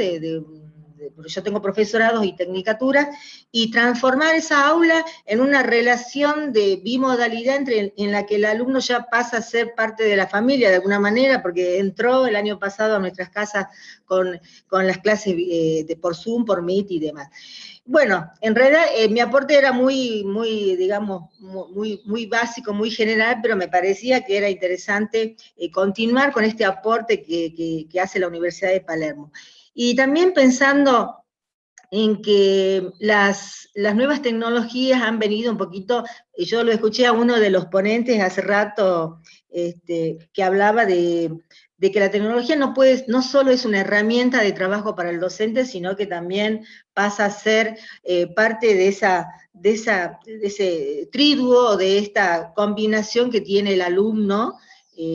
porque yo tengo profesorados y tecnicaturas, y transformar esa aula en una relación de bimodalidad en la que el alumno ya pasa a ser parte de la familia de alguna manera, porque entró el año pasado a nuestras casas con las clases por Zoom, por Meet y demás. Bueno, en realidad mi aporte era muy básico, muy general, pero me parecía que era interesante continuar con este aporte que hace la Universidad de Palermo. Y también pensando en que las nuevas tecnologías han venido un poquito, yo lo escuché a uno de los ponentes hace rato, que hablaba de que la tecnología no solo es una herramienta de trabajo para el docente, sino que también pasa a ser parte de ese triduo, de esta combinación que tiene el alumno.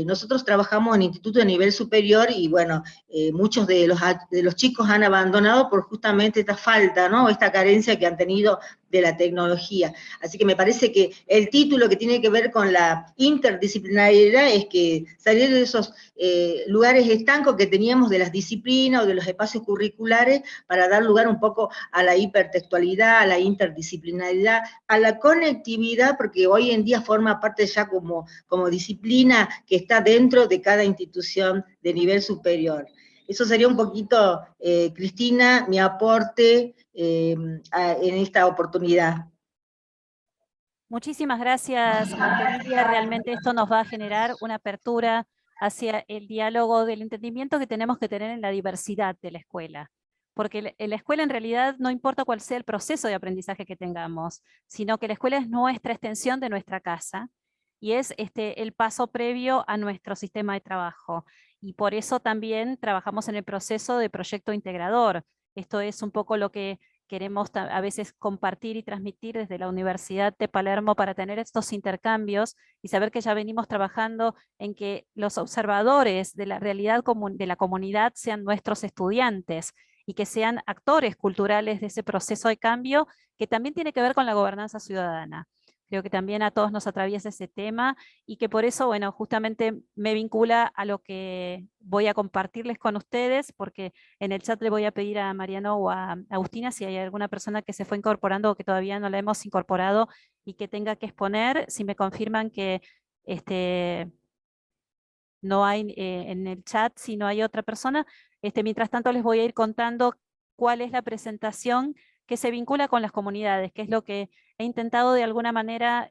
Nosotros trabajamos en institutos de nivel superior y bueno, muchos de los chicos han abandonado por justamente esta falta, ¿no?, esta carencia que han tenido de la tecnología. Así que me parece que el título que tiene que ver con la interdisciplinariedad es que salir de esos lugares estancos que teníamos de las disciplinas o de los espacios curriculares para dar lugar un poco a la hipertextualidad, a la interdisciplinaridad, a la conectividad, porque hoy en día forma parte ya como disciplina que está dentro de cada institución de nivel superior. Eso sería un poquito, Cristina, mi aporte en esta oportunidad. Muchísimas gracias, María Emilia. Realmente esto nos va a generar una apertura hacia el diálogo del entendimiento que tenemos que tener en la diversidad de la escuela. Porque en la escuela en realidad no importa cuál sea el proceso de aprendizaje que tengamos, sino que la escuela es nuestra extensión de nuestra casa y es el paso previo a nuestro sistema de trabajo. Y por eso también trabajamos en el proceso de proyecto integrador. Esto es un poco lo que queremos a veces compartir y transmitir desde la Universidad de Palermo para tener estos intercambios y saber que ya venimos trabajando en que los observadores de la realidad de la comunidad sean nuestros estudiantes y que sean actores culturales de ese proceso de cambio que también tiene que ver con la gobernanza ciudadana. Creo que también a todos nos atraviesa ese tema y que por eso, bueno, justamente me vincula a lo que voy a compartirles con ustedes, porque en el chat le voy a pedir a Mariano o a Agustina si hay alguna persona que se fue incorporando o que todavía no la hemos incorporado y que tenga que exponer, si me confirman que no hay en el chat, si no hay otra persona. Mientras tanto les voy a ir contando cuál es la presentación que se vincula con las comunidades, que es lo que he intentado de alguna manera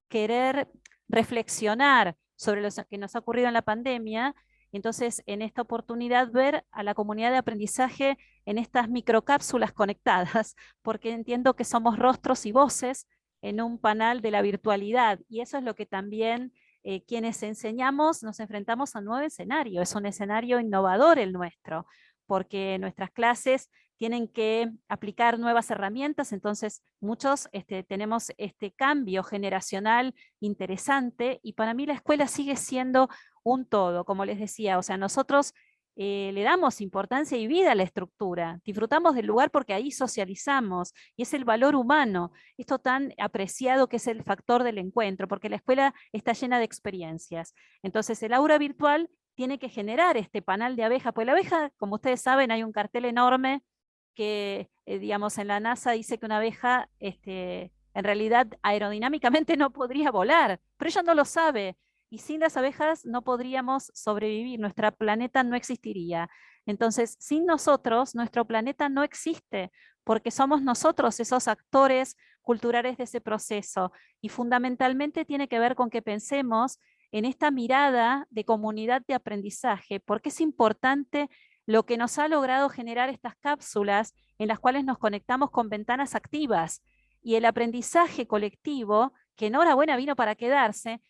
querer reflexionar sobre lo que nos ha ocurrido en la pandemia, Entonces, en esta oportunidad, ver a la comunidad de aprendizaje en estas microcápsulas conectadas, porque entiendo que somos rostros y voces en un panel de la virtualidad, y eso es lo que también quienes enseñamos nos enfrentamos a un nuevo escenario, es un escenario innovador el nuestro, porque nuestras clases tienen que aplicar nuevas herramientas, entonces muchos tenemos este cambio generacional interesante, y para mí la escuela sigue siendo un todo, como les decía, o sea, nosotros le damos importancia y vida a la estructura, disfrutamos del lugar porque ahí socializamos, y es el valor humano, esto tan apreciado que es el factor del encuentro, porque la escuela está llena de experiencias. Entonces el aula virtual tiene que generar este panal de abejas, pues la abeja, como ustedes saben, hay un cartel enorme que, digamos, en la NASA dice que una abeja, en realidad aerodinámicamente no podría volar, pero ella no lo sabe, y sin las abejas no podríamos sobrevivir, nuestro planeta no existiría. Entonces, sin nosotros, nuestro planeta no existe, porque somos nosotros esos actores culturales de ese proceso, y fundamentalmente tiene que ver con que pensemos en esta mirada de comunidad de aprendizaje, porque es importante lo que nos ha logrado generar estas cápsulas en las cuales nos conectamos con ventanas activas, y el aprendizaje colectivo, que enhorabuena vino para quedarse.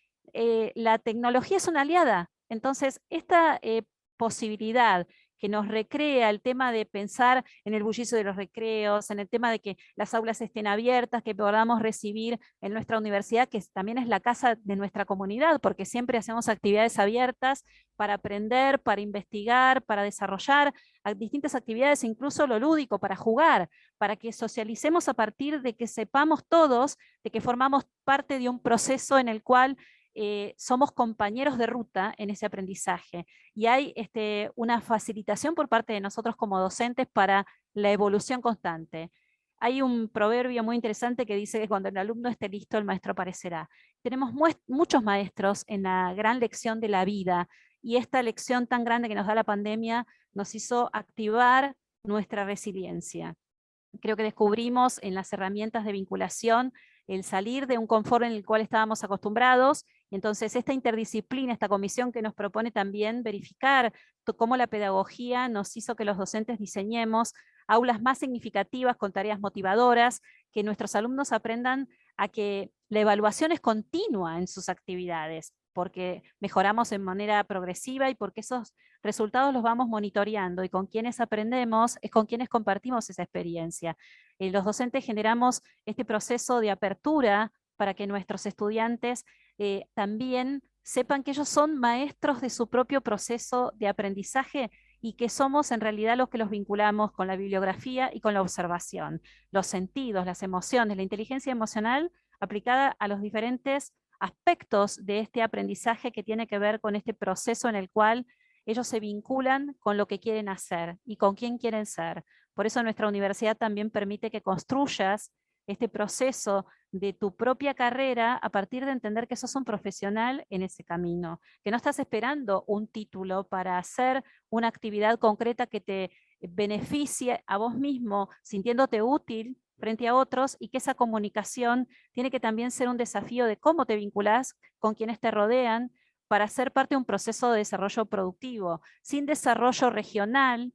La tecnología es una aliada, entonces esta posibilidad que nos recrea el tema de pensar en el bullicio de los recreos, en el tema de que las aulas estén abiertas, que podamos recibir en nuestra universidad, que también es la casa de nuestra comunidad, porque siempre hacemos actividades abiertas para aprender, para investigar, para desarrollar distintas actividades, incluso lo lúdico, para jugar, para que socialicemos a partir de que sepamos todos de que formamos parte de un proceso en el cual somos compañeros de ruta en ese aprendizaje, y hay una facilitación por parte de nosotros como docentes para la evolución constante. Hay un proverbio muy interesante que dice que cuando el alumno esté listo, el maestro aparecerá. Tenemos muchos maestros en la gran lección de la vida, y esta lección tan grande que nos da la pandemia nos hizo activar nuestra resiliencia. Creo que descubrimos en las herramientas de vinculación el salir de un confort en el cual estábamos acostumbrados, y entonces esta interdisciplina, esta comisión que nos propone también verificar cómo la pedagogía nos hizo que los docentes diseñemos aulas más significativas con tareas motivadoras, que nuestros alumnos aprendan a que la evaluación es continua en sus actividades, porque mejoramos en manera progresiva y porque esos resultados los vamos monitoreando, y con quienes aprendemos es con quienes compartimos esa experiencia. Los docentes generamos este proceso de apertura para que nuestros estudiantes también sepan que ellos son maestros de su propio proceso de aprendizaje, y que somos en realidad los que los vinculamos con la bibliografía y con la observación, los sentidos, las emociones, la inteligencia emocional aplicada a los diferentes aspectos de este aprendizaje que tiene que ver con este proceso en el cual ellos se vinculan con lo que quieren hacer y con quién quieren ser. Por eso nuestra universidad también permite que construyas este proceso de tu propia carrera a partir de entender que sos un profesional en ese camino, que no estás esperando un título para hacer una actividad concreta que te beneficie a vos mismo, sintiéndote útil frente a otros, y que esa comunicación tiene que también ser un desafío de cómo te vinculás con quienes te rodean para ser parte de un proceso de desarrollo productivo. Sin desarrollo regional,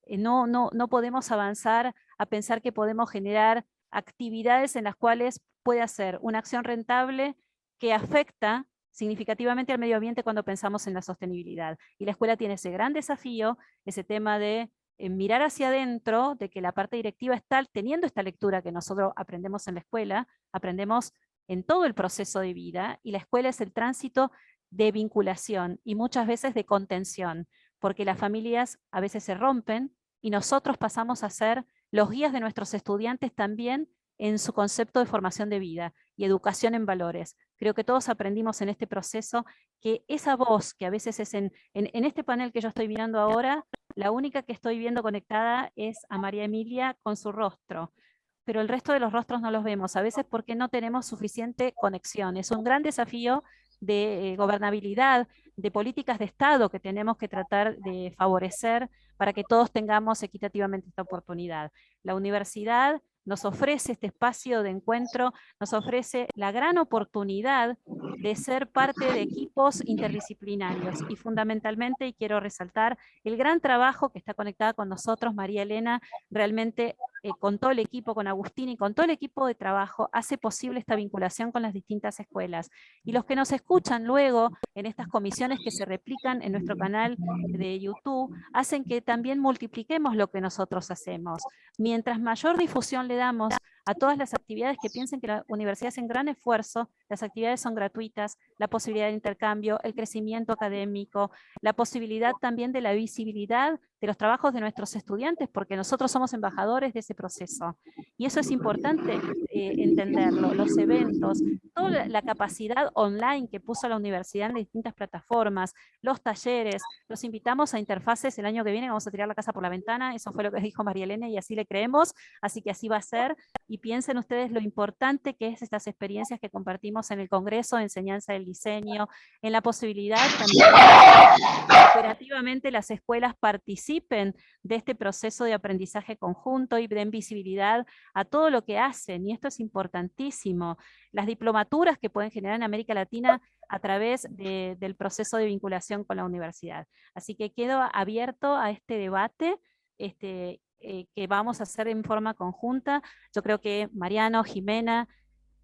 no podemos avanzar a pensar que podemos generar actividades en las cuales puede hacer una acción rentable que afecta significativamente al medio ambiente cuando pensamos en la sostenibilidad. Y la escuela tiene ese gran desafío, ese tema de mirar hacia adentro, de que la parte directiva está teniendo esta lectura que nosotros aprendemos en la escuela, aprendemos en todo el proceso de vida, y la escuela es el tránsito de vinculación y muchas veces de contención, porque las familias a veces se rompen y nosotros pasamos a ser los guías de nuestros estudiantes también en su concepto de formación de vida y educación en valores. Creo que todos aprendimos en este proceso que esa voz que a veces es en este panel que yo estoy mirando ahora, la única que estoy viendo conectada es a María Emilia con su rostro, pero el resto de los rostros no los vemos, a veces porque no tenemos suficiente conexión. Es un gran desafío de gobernabilidad, de políticas de Estado que tenemos que tratar de favorecer para que todos tengamos equitativamente esta oportunidad. La universidad nos ofrece este espacio de encuentro, nos ofrece la gran oportunidad de ser parte de equipos interdisciplinarios y fundamentalmente, y quiero resaltar, el gran trabajo que está conectada con nosotros María Elena, realmente con todo el equipo, con Agustín y con todo el equipo de trabajo, hace posible esta vinculación con las distintas escuelas. Y los que nos escuchan luego en estas comisiones que se replican en nuestro canal de YouTube, hacen que también multipliquemos lo que nosotros hacemos. Mientras mayor difusión le damos a todas las actividades que piensen que la universidad hace un gran esfuerzo, las actividades son gratuitas, la posibilidad de intercambio, el crecimiento académico, la posibilidad también de la visibilidad de los trabajos de nuestros estudiantes, porque nosotros somos embajadores de ese proceso. Y eso es importante entenderlo, los eventos, toda la capacidad online que puso la universidad en distintas plataformas, los talleres, los invitamos a Interfaces el año que viene, vamos a tirar la casa por la ventana, eso fue lo que dijo María Elena y así le creemos, así que así va a ser, y piensen ustedes lo importante que es estas experiencias que compartimos en el Congreso de Enseñanza del Diseño, en la posibilidad también que operativamente las escuelas participen de este proceso de aprendizaje conjunto y den visibilidad a todo lo que hacen, y esto es importantísimo. Las diplomaturas que pueden generar en América Latina a través del proceso de vinculación con la universidad. Así que quedo abierto a este debate que vamos a hacer en forma conjunta. Yo creo que Mariano, Jimena,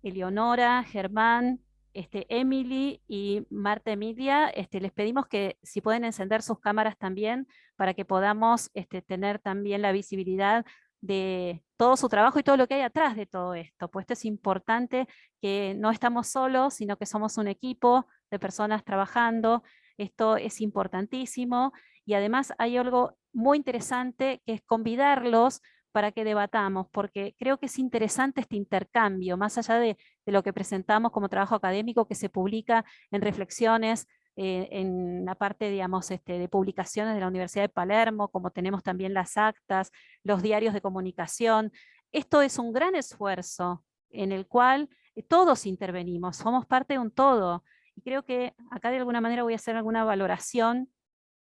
Eleonora, Germán, Emily y Marta Emilia, les pedimos que si pueden encender sus cámaras también para que podamos tener también la visibilidad de todo su trabajo y todo lo que hay atrás de todo esto, pues esto es importante, que no estamos solos, sino que somos un equipo de personas trabajando, esto es importantísimo, y además hay algo muy interesante que es convidarlos para que debatamos, porque creo que es interesante este intercambio, más allá de lo que presentamos como trabajo académico que se publica en reflexiones, en la parte, digamos, de publicaciones de la Universidad de Palermo, como tenemos también las actas, los diarios de comunicación. Esto es un gran esfuerzo en el cual todos intervenimos, somos parte de un todo, y creo que acá de alguna manera voy a hacer alguna valoración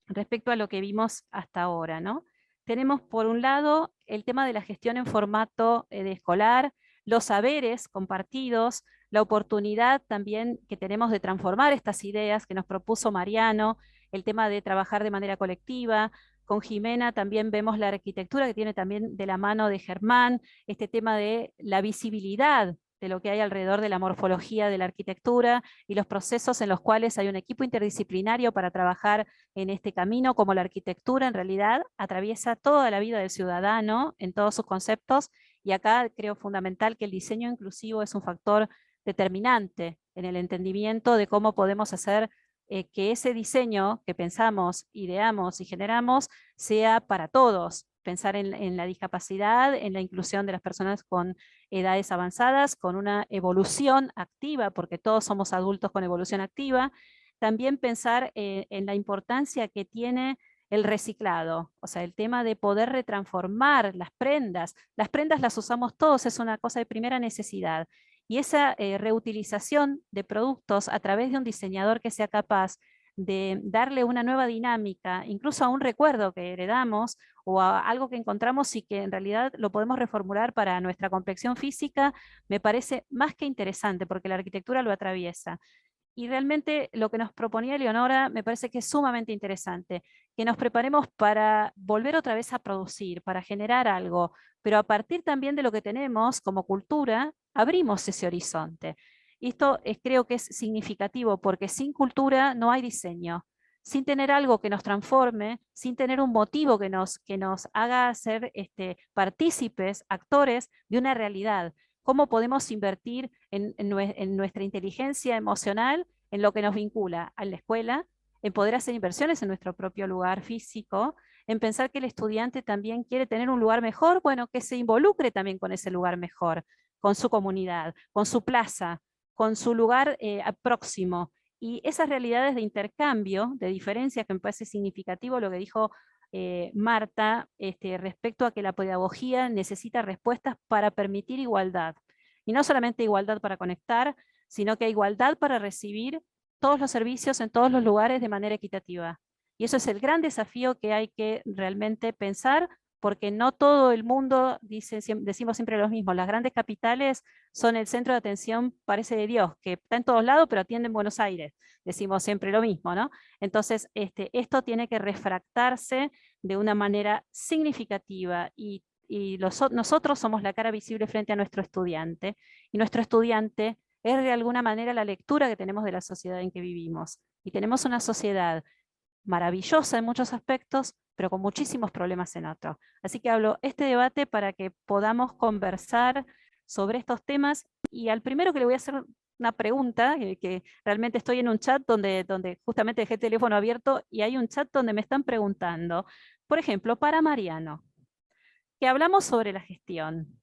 respecto a lo que vimos hasta ahora, ¿no? Tenemos por un lado el tema de la gestión en formato de escolar, los saberes compartidos, la oportunidad también que tenemos de transformar estas ideas que nos propuso Mariano, el tema de trabajar de manera colectiva. Con Jimena también vemos la arquitectura que tiene también de la mano de Germán, este tema de la visibilidad de lo que hay alrededor de la morfología de la arquitectura y los procesos en los cuales hay un equipo interdisciplinario para trabajar en este camino, como la arquitectura en realidad atraviesa toda la vida del ciudadano en todos sus conceptos, y acá creo fundamental que el diseño inclusivo es un factor determinante en el entendimiento de cómo podemos hacer que ese diseño que pensamos, ideamos y generamos sea para todos. Pensar en la discapacidad, en la inclusión de las personas con edades avanzadas, con una evolución activa, porque todos somos adultos con evolución activa. También pensar en la importancia que tiene el reciclado, o sea, el tema de poder retransformar las prendas las usamos todos, es una cosa de primera necesidad, y esa reutilización de productos a través de un diseñador que sea capaz de darle una nueva dinámica, incluso a un recuerdo que heredamos o a algo que encontramos y que en realidad lo podemos reformular para nuestra complexión física, me parece más que interesante porque la arquitectura lo atraviesa. Y realmente lo que nos proponía Eleonora me parece que es sumamente interesante, que nos preparemos para volver otra vez a producir, para generar algo, pero a partir también de lo que tenemos como cultura, abrimos ese horizonte. Y esto creo que es significativo porque sin cultura no hay diseño. Sin tener algo que nos transforme, sin tener un motivo que nos haga ser partícipes, actores de una realidad. ¿Cómo podemos invertir en nuestra inteligencia emocional, en lo que nos vincula a la escuela, en poder hacer inversiones en nuestro propio lugar físico, en pensar que el estudiante también quiere tener un lugar mejor, bueno, que se involucre también con ese lugar mejor, con su comunidad, con su plaza, con su lugar próximo? Y esas realidades de intercambio, de diferencias, que me parece significativo lo que dijo Marta, respecto a que la pedagogía necesita respuestas para permitir igualdad. Y no solamente igualdad para conectar, sino que igualdad para recibir todos los servicios en todos los lugares de manera equitativa. Y eso es el gran desafío que hay que realmente pensar porque no todo el mundo, decimos siempre lo mismo, las grandes capitales son el centro de atención, parece de Dios, que está en todos lados, pero atiende en Buenos Aires, decimos siempre lo mismo, ¿no? Entonces, esto tiene que refractarse de una manera significativa, y nosotros somos la cara visible frente a nuestro estudiante, y nuestro estudiante es de alguna manera la lectura que tenemos de la sociedad en que vivimos, y tenemos una sociedad maravillosa en muchos aspectos, pero con muchísimos problemas en otros. Así que hablo este debate para que podamos conversar sobre estos temas, y al primero que le voy a hacer una pregunta, que realmente estoy en un chat donde justamente dejé el teléfono abierto, y hay un chat donde me están preguntando, por ejemplo, para Mariano, que hablamos sobre la gestión.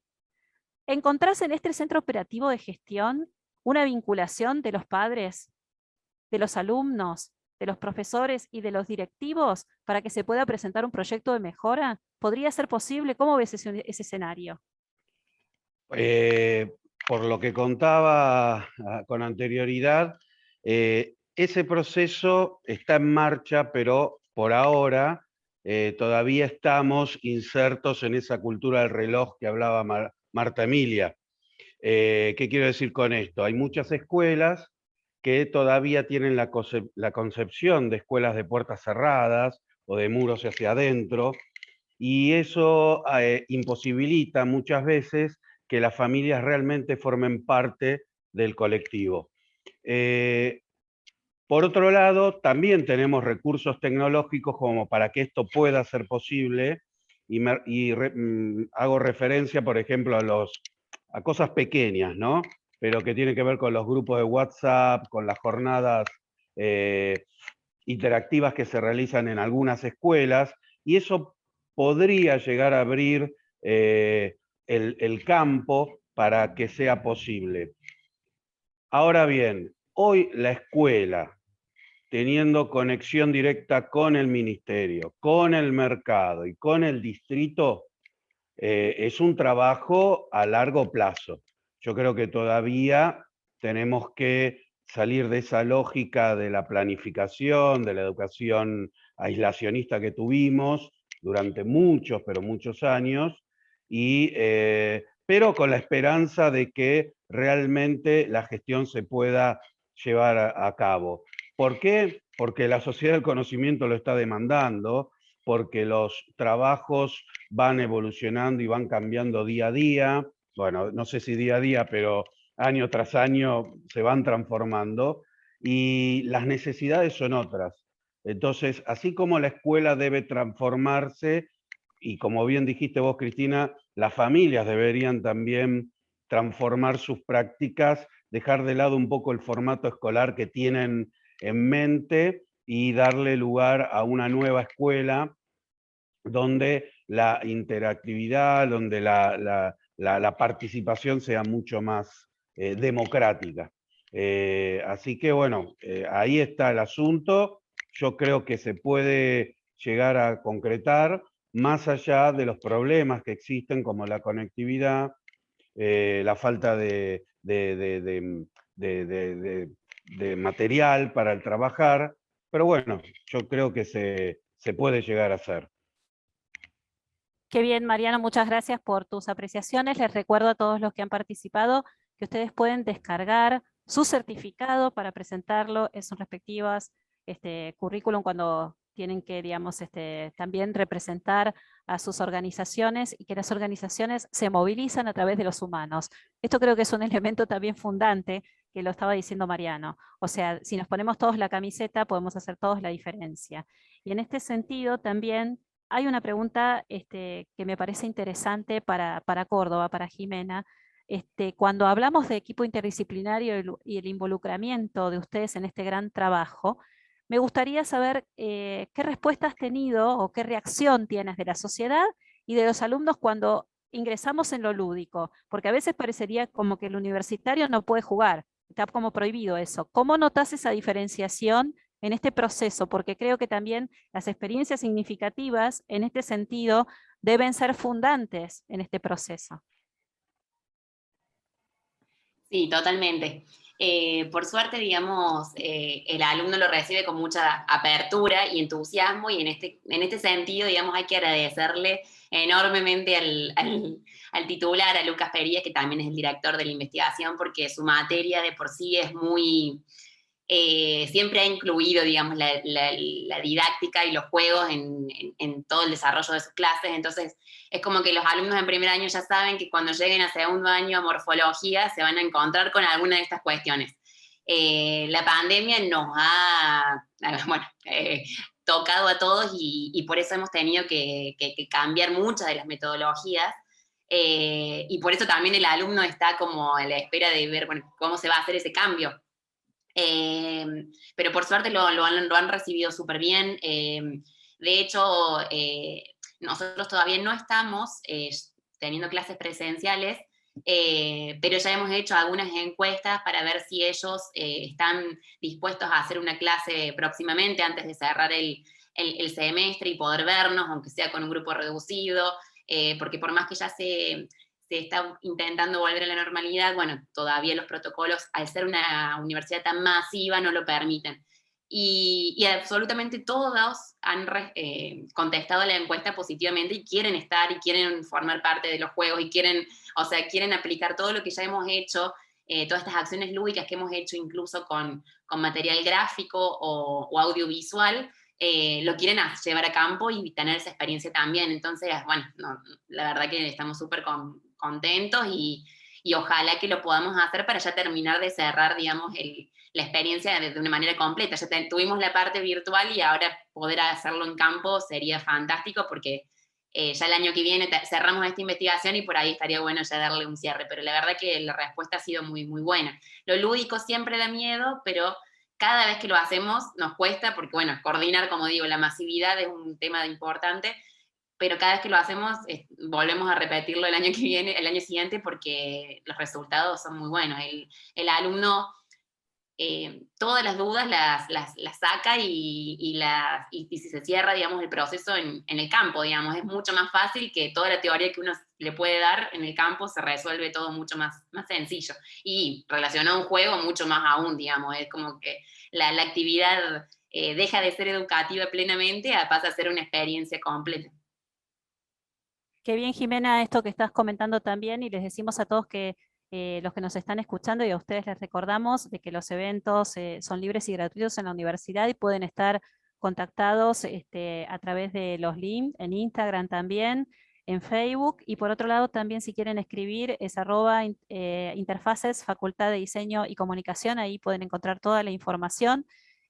¿Encontrás en este centro operativo de gestión una vinculación de los padres, de los alumnos, de los profesores y de los directivos para que se pueda presentar un proyecto de mejora? ¿Podría ser posible? ¿Cómo ves ese escenario? Por lo que contaba con anterioridad, ese proceso está en marcha, pero por ahora todavía estamos insertos en esa cultura del reloj que hablaba Marta Emilia. ¿Qué quiero decir con esto? Hay muchas escuelas que todavía tienen la concepción de escuelas de puertas cerradas o de muros hacia adentro, y eso imposibilita muchas veces que las familias realmente formen parte del colectivo. Por otro lado, también tenemos recursos tecnológicos como para que esto pueda ser posible, y hago referencia, por ejemplo, a cosas pequeñas, ¿no? Pero que tienen que ver con los grupos de WhatsApp, con las jornadas interactivas que se realizan en algunas escuelas, y eso podría llegar a abrir el campo para que sea posible. Ahora bien, hoy la escuela, teniendo conexión directa con el ministerio, con el mercado y con el distrito, es un trabajo a largo plazo. Yo creo que todavía tenemos que salir de esa lógica de la planificación, de la educación aislacionista que tuvimos durante muchos, pero muchos años, pero con la esperanza de que realmente la gestión se pueda llevar a cabo. ¿Por qué? Porque la sociedad del conocimiento lo está demandando, porque los trabajos van evolucionando y van cambiando día a día. Bueno, no sé si día a día, pero año tras año se van transformando, y las necesidades son otras. Entonces, así como la escuela debe transformarse, y como bien dijiste vos, Cristina, las familias deberían también transformar sus prácticas, dejar de lado un poco el formato escolar que tienen en mente y darle lugar a una nueva escuela donde la interactividad, donde la participación sea mucho más democrática. Así que bueno, ahí está el asunto. Yo creo que se puede llegar a concretar más allá de los problemas que existen, como la conectividad, la falta de material para el trabajar, pero bueno, yo creo que se puede llegar a hacer. Qué bien, Mariano, muchas gracias por tus apreciaciones. Les recuerdo a todos los que han participado que ustedes pueden descargar su certificado para presentarlo en sus respectivas currículum cuando tienen que, digamos, también representar a sus organizaciones, y que las organizaciones se movilizan a través de los humanos. Esto creo que es un elemento también fundante, que lo estaba diciendo Mariano. O sea, si nos ponemos todos la camiseta, podemos hacer todos la diferencia. Y en este sentido también hay una pregunta que me parece interesante para Córdoba, para Jimena. Cuando hablamos de equipo interdisciplinario y el involucramiento de ustedes en este gran trabajo, me gustaría saber qué respuesta has tenido o qué reacción tienes de la sociedad y de los alumnos cuando ingresamos en lo lúdico, porque a veces parecería como que el universitario no puede jugar, está como prohibido eso. ¿Cómo notas esa diferenciación en este proceso? Porque creo que también las experiencias significativas en este sentido deben ser fundantes en este proceso. Sí, totalmente. Por suerte, digamos, el alumno lo recibe con mucha apertura y entusiasmo, y en este sentido, digamos, hay que agradecerle enormemente al titular, a Lucas Perías, que también es el director de la investigación, porque su materia de por sí es muy... siempre ha incluido, digamos, la didáctica y los juegos en todo el desarrollo de sus clases. Entonces es como que los alumnos en primer año ya saben que cuando lleguen a segundo año a morfología se van a encontrar con alguna de estas cuestiones. La pandemia nos ha, bueno, tocado a todos, y por eso hemos tenido que cambiar muchas de las metodologías. Y por eso también el alumno está como a la espera de ver, bueno, cómo se va a hacer ese cambio. Pero por suerte lo han recibido súper bien. De hecho, nosotros todavía no estamos teniendo clases presenciales, pero ya hemos hecho algunas encuestas para ver si ellos están dispuestos a hacer una clase próximamente, antes de cerrar el semestre, y poder vernos, aunque sea con un grupo reducido, porque por más que ya se está intentando volver a la normalidad, bueno, todavía los protocolos, al ser una universidad tan masiva, no lo permiten. Y absolutamente todos han contestado la encuesta positivamente, y quieren estar, y quieren formar parte de los juegos, y quieren aplicar todo lo que ya hemos hecho, todas estas acciones lúdicas que hemos hecho, incluso con material gráfico o audiovisual. Lo quieren llevar a campo y tener esa experiencia también. Entonces, bueno, la verdad que estamos súper contentos, y ojalá que lo podamos hacer para ya terminar de cerrar, digamos, la experiencia de una manera completa. Ya tuvimos la parte virtual, y ahora poder hacerlo en campo sería fantástico, porque ya el año que viene cerramos esta investigación, y por ahí estaría bueno ya darle un cierre. Pero la verdad que la respuesta ha sido muy, muy buena. Lo lúdico siempre da miedo, pero cada vez que lo hacemos nos cuesta, porque bueno, coordinar, como digo, la masividad es un tema importante, pero cada vez que lo hacemos volvemos a repetirlo el año siguiente, porque los resultados son muy buenos. El alumno todas las dudas las saca, y si se cierra, digamos, el proceso en el campo, digamos, es mucho más fácil que toda la teoría que uno le puede dar en el campo. Se resuelve todo mucho más sencillo, y relacionado a un juego mucho más aún, digamos. Es como que la actividad deja de ser educativa plenamente, pasa a ser una experiencia completa. Qué bien, Jimena, esto que estás comentando también, y les decimos a todos que los que nos están escuchando, y a ustedes les recordamos de que los eventos son libres y gratuitos en la universidad, y pueden estar contactados a través de los links en Instagram también, en Facebook, y por otro lado también, si quieren escribir, es @interfaces, Facultad de Diseño y Comunicación. Ahí pueden encontrar toda la información.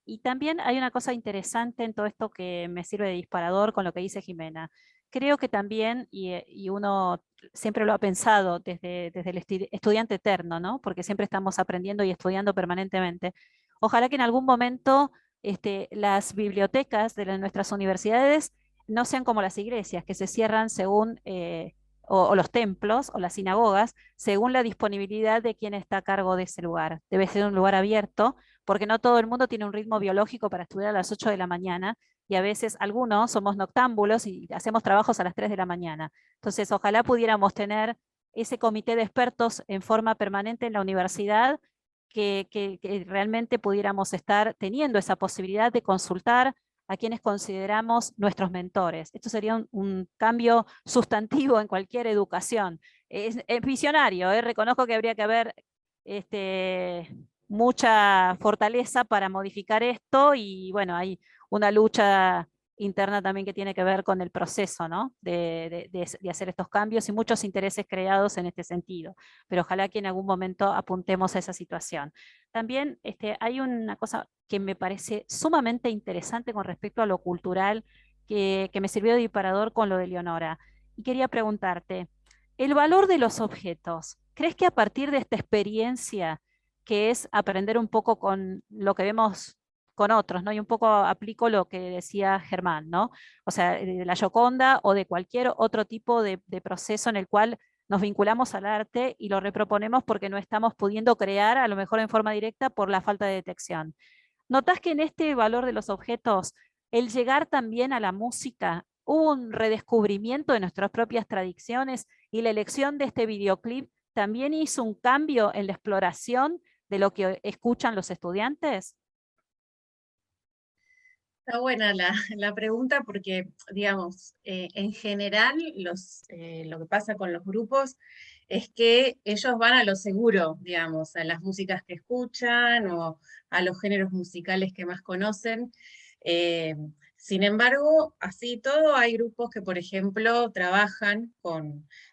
Y también hay una cosa interesante en todo esto que me sirve de disparador con lo que dice Jimena. Creo que también, y uno siempre lo ha pensado desde el estudiante eterno, ¿no? Porque siempre estamos aprendiendo y estudiando permanentemente. Ojalá que en algún momento las bibliotecas de nuestras universidades no sean como las iglesias, que se cierran según, o los templos o las sinagogas, según la disponibilidad de quien está a cargo de ese lugar. Debe ser un lugar abierto, porque no todo el mundo tiene un ritmo biológico para estudiar a las 8 de la mañana, y a veces algunos somos noctámbulos y hacemos trabajos a las 3 de la mañana. Entonces, ojalá pudiéramos tener ese comité de expertos en forma permanente en la universidad, que realmente pudiéramos estar teniendo esa posibilidad de consultar a quienes consideramos nuestros mentores. Esto sería un cambio sustantivo en cualquier educación. Es visionario, reconozco que habría que haber mucha fortaleza para modificar esto, y bueno, hay una lucha interna también que tiene que ver con el proceso, ¿no? de hacer estos cambios, y muchos intereses creados en este sentido, pero ojalá que en algún momento apuntemos a esa situación. También hay una cosa que me parece sumamente interesante con respecto a lo cultural, que me sirvió de disparador con lo de Leonora, y quería preguntarte, el valor de los objetos, ¿crees que a partir de esta experiencia, que es aprender un poco con lo que vemos con otros, ¿no? Y un poco aplico lo que decía Germán, ¿no? O sea, de la Gioconda o de cualquier otro tipo de proceso en el cual nos vinculamos al arte y lo reproponemos porque no estamos pudiendo crear, a lo mejor en forma directa, por la falta de detección. ¿Notás que en este valor de los objetos, el llegar también a la música, hubo un redescubrimiento de nuestras propias tradiciones, y la elección de este videoclip también hizo un cambio en la exploración de lo que escuchan los estudiantes? Está buena la pregunta porque, digamos, en general lo que pasa con los grupos es que ellos van a lo seguro, digamos, a las músicas que escuchan o a los géneros musicales que más conocen. Sin embargo, así todo, hay grupos que, por ejemplo,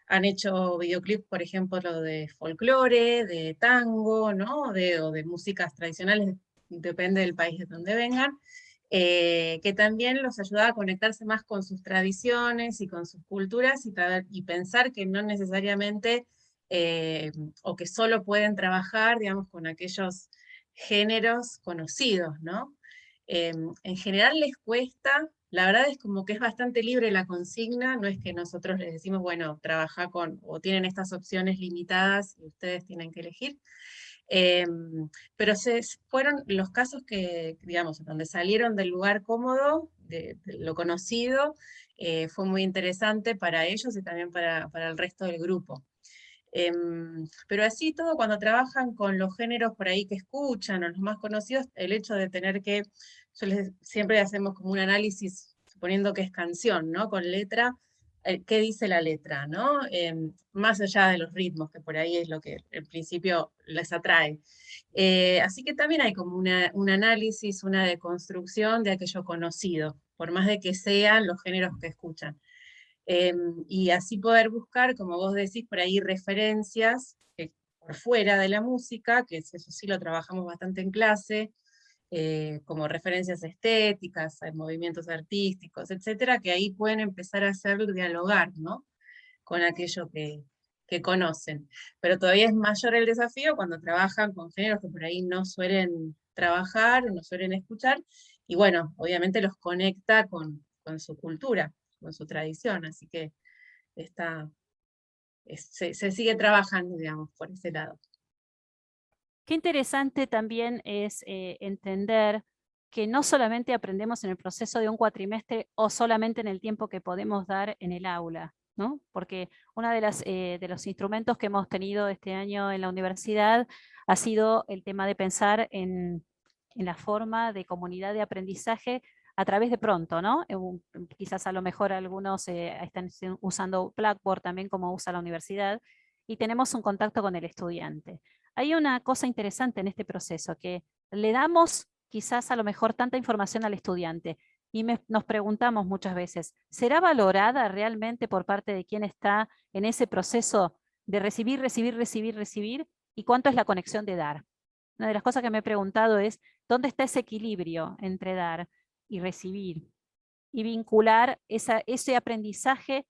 han hecho videoclips, por ejemplo, de folclore, de tango, ¿no? O de músicas tradicionales, depende del país de donde vengan. Que también los ayudaba a conectarse más con sus tradiciones y con sus culturas y pensar que no necesariamente, o que solo pueden trabajar, digamos, con aquellos géneros conocidos, ¿no? En general les cuesta, la verdad es como que es bastante libre la consigna, no es que nosotros les decimos, bueno, trabaja o tienen estas opciones limitadas y ustedes tienen que elegir. Pero fueron los casos que, digamos, donde salieron del lugar cómodo, de lo conocido, fue muy interesante para ellos y también para el resto del grupo. Pero así todo, cuando trabajan con los géneros por ahí que escuchan, o los más conocidos, el hecho de tener que, siempre hacemos como un análisis, suponiendo que es canción, ¿no? Con letra, qué dice la letra, ¿no? Más allá de los ritmos, que por ahí es lo que en principio les atrae. Así que también hay como un análisis, una deconstrucción de aquello conocido, por más de que sean los géneros que escuchan. Y así poder buscar, como vos decís, por ahí referencias por fuera de la música, que eso sí lo trabajamos bastante en clase, como referencias estéticas, movimientos artísticos, etcétera, que ahí pueden empezar a hacer dialogar, ¿no? Con aquello que conocen. Pero todavía es mayor el desafío cuando trabajan con géneros que por ahí no suelen trabajar, no suelen escuchar, y bueno, obviamente los conecta con su cultura, con su tradición, así que se sigue trabajando, digamos, por ese lado. Qué interesante también es entender que no solamente aprendemos en el proceso de un cuatrimestre o solamente en el tiempo que podemos dar en el aula, ¿no? Porque uno de los instrumentos que hemos tenido este año en la universidad ha sido el tema de pensar en la forma de comunidad de aprendizaje a través de Pronto, ¿no? Quizás a lo mejor algunos están usando Blackboard también como usa la universidad, y tenemos un contacto con el estudiante. Hay una cosa interesante en este proceso, que le damos quizás a lo mejor tanta información al estudiante y nos preguntamos muchas veces, ¿será valorada realmente por parte de quien está en ese proceso de recibir, recibir, recibir, recibir? ¿Y cuánto es la conexión de dar? Una de las cosas que me he preguntado es, ¿dónde está ese equilibrio entre dar y recibir? Y vincular ese aprendizaje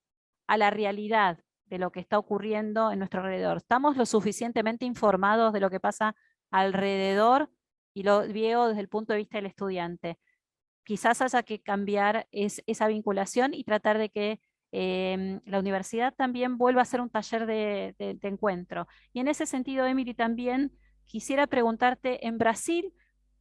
a la realidad de lo que está ocurriendo en nuestro alrededor. ¿Estamos lo suficientemente informados de lo que pasa alrededor? Y lo veo desde el punto de vista del estudiante. Quizás haya que cambiar esa vinculación y tratar de que la universidad también vuelva a ser un taller de encuentro. Y en ese sentido, Emily, también quisiera preguntarte, en Brasil,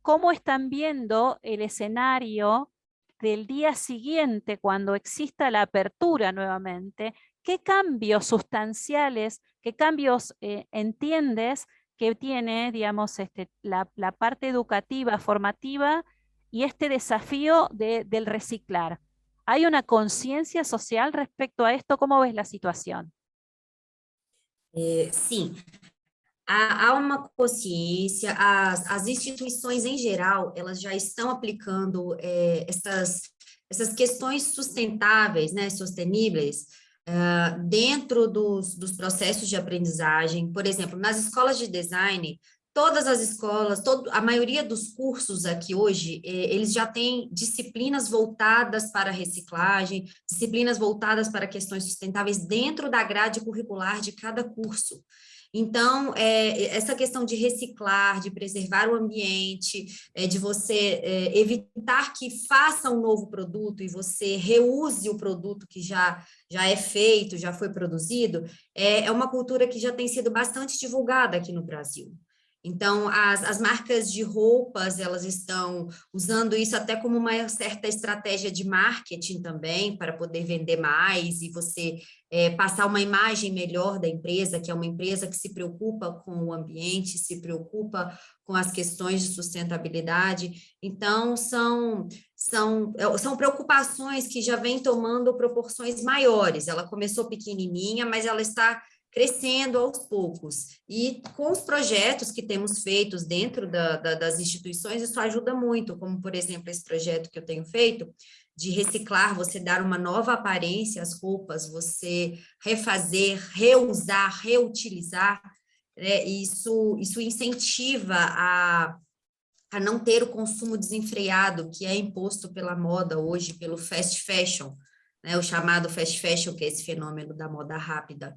¿cómo están viendo el escenario del día siguiente cuando exista la apertura nuevamente? ¿Qué cambios sustanciales, qué cambios entiendes que tiene, digamos, la parte educativa, formativa, y este desafío del reciclar? ¿Hay una conciencia social respecto a esto? ¿Cómo ves la situación? Sim, há uma consciência, as instituições em geral, elas já estão aplicando essas questões sustentáveis, né, sosteníveis, dentro dos processos de aprendizagem. Por exemplo, nas escolas de design, todas as escolas, a maioria dos cursos aqui hoje, eles já têm disciplinas voltadas para reciclagem, disciplinas voltadas para questões sustentáveis dentro da grade curricular de cada curso. Então, essa questão de reciclar, de preservar o ambiente, de você evitar que faça um novo produto e você reuse o produto que já é feito, já foi produzido, é uma cultura que já tem sido bastante divulgada aqui no Brasil. Então, as marcas de roupas, elas estão usando isso até como uma certa estratégia de marketing também, para poder vender mais e você passar uma imagem melhor da empresa, que é uma empresa que se preocupa com o ambiente, se preocupa com as questões de sustentabilidade. Então, são preocupações que já vêm tomando proporções maiores. Ela começou pequenininha, mas ela está crescendo aos poucos. E com os projetos que temos feitos dentro das instituições, isso ajuda muito, como, por exemplo, esse projeto que eu tenho feito, de reciclar, você dar uma nova aparência às roupas, você refazer, reusar, reutilizar, né? Isso incentiva a não ter o consumo desenfreado que é imposto pela moda hoje, pelo fast fashion, né? O chamado fast fashion, que é esse fenômeno da moda rápida.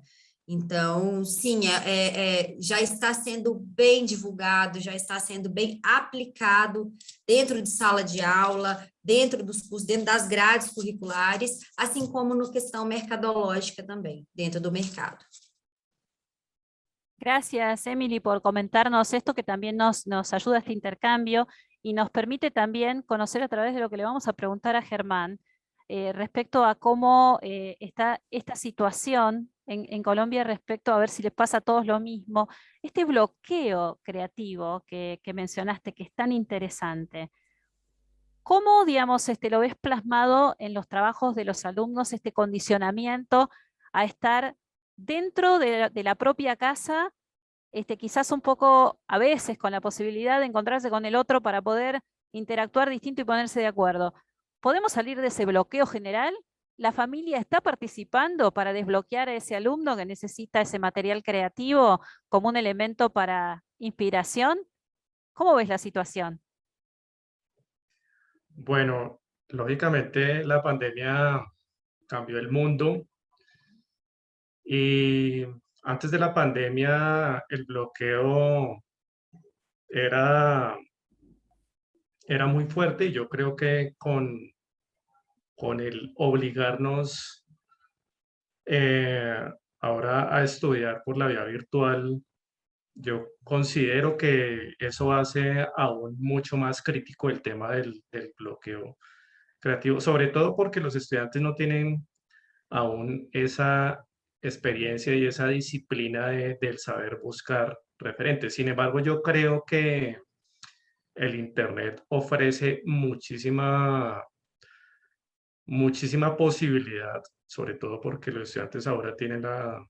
Então, sim, já está sendo bem divulgado, já está sendo bem aplicado dentro de sala de aula, dentro dos cursos, dentro das grades curriculares, assim como na questão mercadológica também, dentro do mercado. Gracias, Emily, por comentarnos esto que también nos ayuda a este intercambio y nos permite también conocer a través de lo que le vamos a preguntar a Germán respecto a cómo está esta situación en Colombia respecto a ver si les pasa a todos lo mismo. Este bloqueo creativo que mencionaste, que es tan interesante, ¿cómo, digamos, lo ves plasmado en los trabajos de los alumnos, este condicionamiento a estar dentro de la propia casa, quizás un poco a veces con la posibilidad de encontrarse con el otro para poder interactuar distinto y ponerse de acuerdo? ¿Podemos salir de ese bloqueo general? ¿La familia está participando para desbloquear a ese alumno que necesita ese material creativo como un elemento para inspiración? ¿Cómo ves la situación? Bueno, lógicamente la pandemia cambió el mundo y antes de la pandemia el bloqueo era muy fuerte y yo creo que con el obligarnos ahora a estudiar por la vía virtual, yo considero que eso hace aún mucho más crítico el tema del bloqueo creativo, sobre todo porque los estudiantes no tienen aún esa experiencia y esa disciplina del saber buscar referentes. Sin embargo, yo creo que el Internet ofrece muchísima posibilidad, sobre todo porque los estudiantes ahora tienen la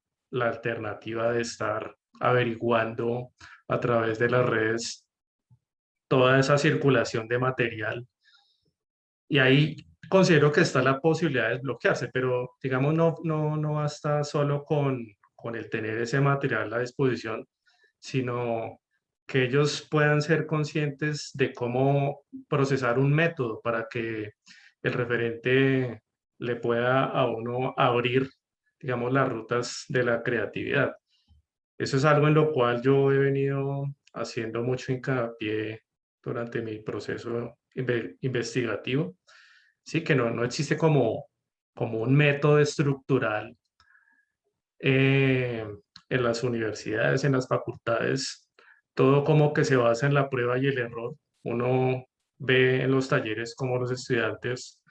alternativa de estar averiguando a través de las redes toda esa circulación de material. Y ahí considero que está la posibilidad de desbloquearse, pero digamos no basta solo con el tener ese material a disposición, sino que ellos puedan ser conscientes de cómo procesar un método para que el referente le pueda a uno abrir, digamos, las rutas de la creatividad. Eso es algo en lo cual yo he venido haciendo mucho hincapié durante mi proceso investigativo. Sí, que no existe como un método estructural en las universidades, en las facultades, todo como que se basa en la prueba y el error. Uno ve en los talleres cómo los estudiantes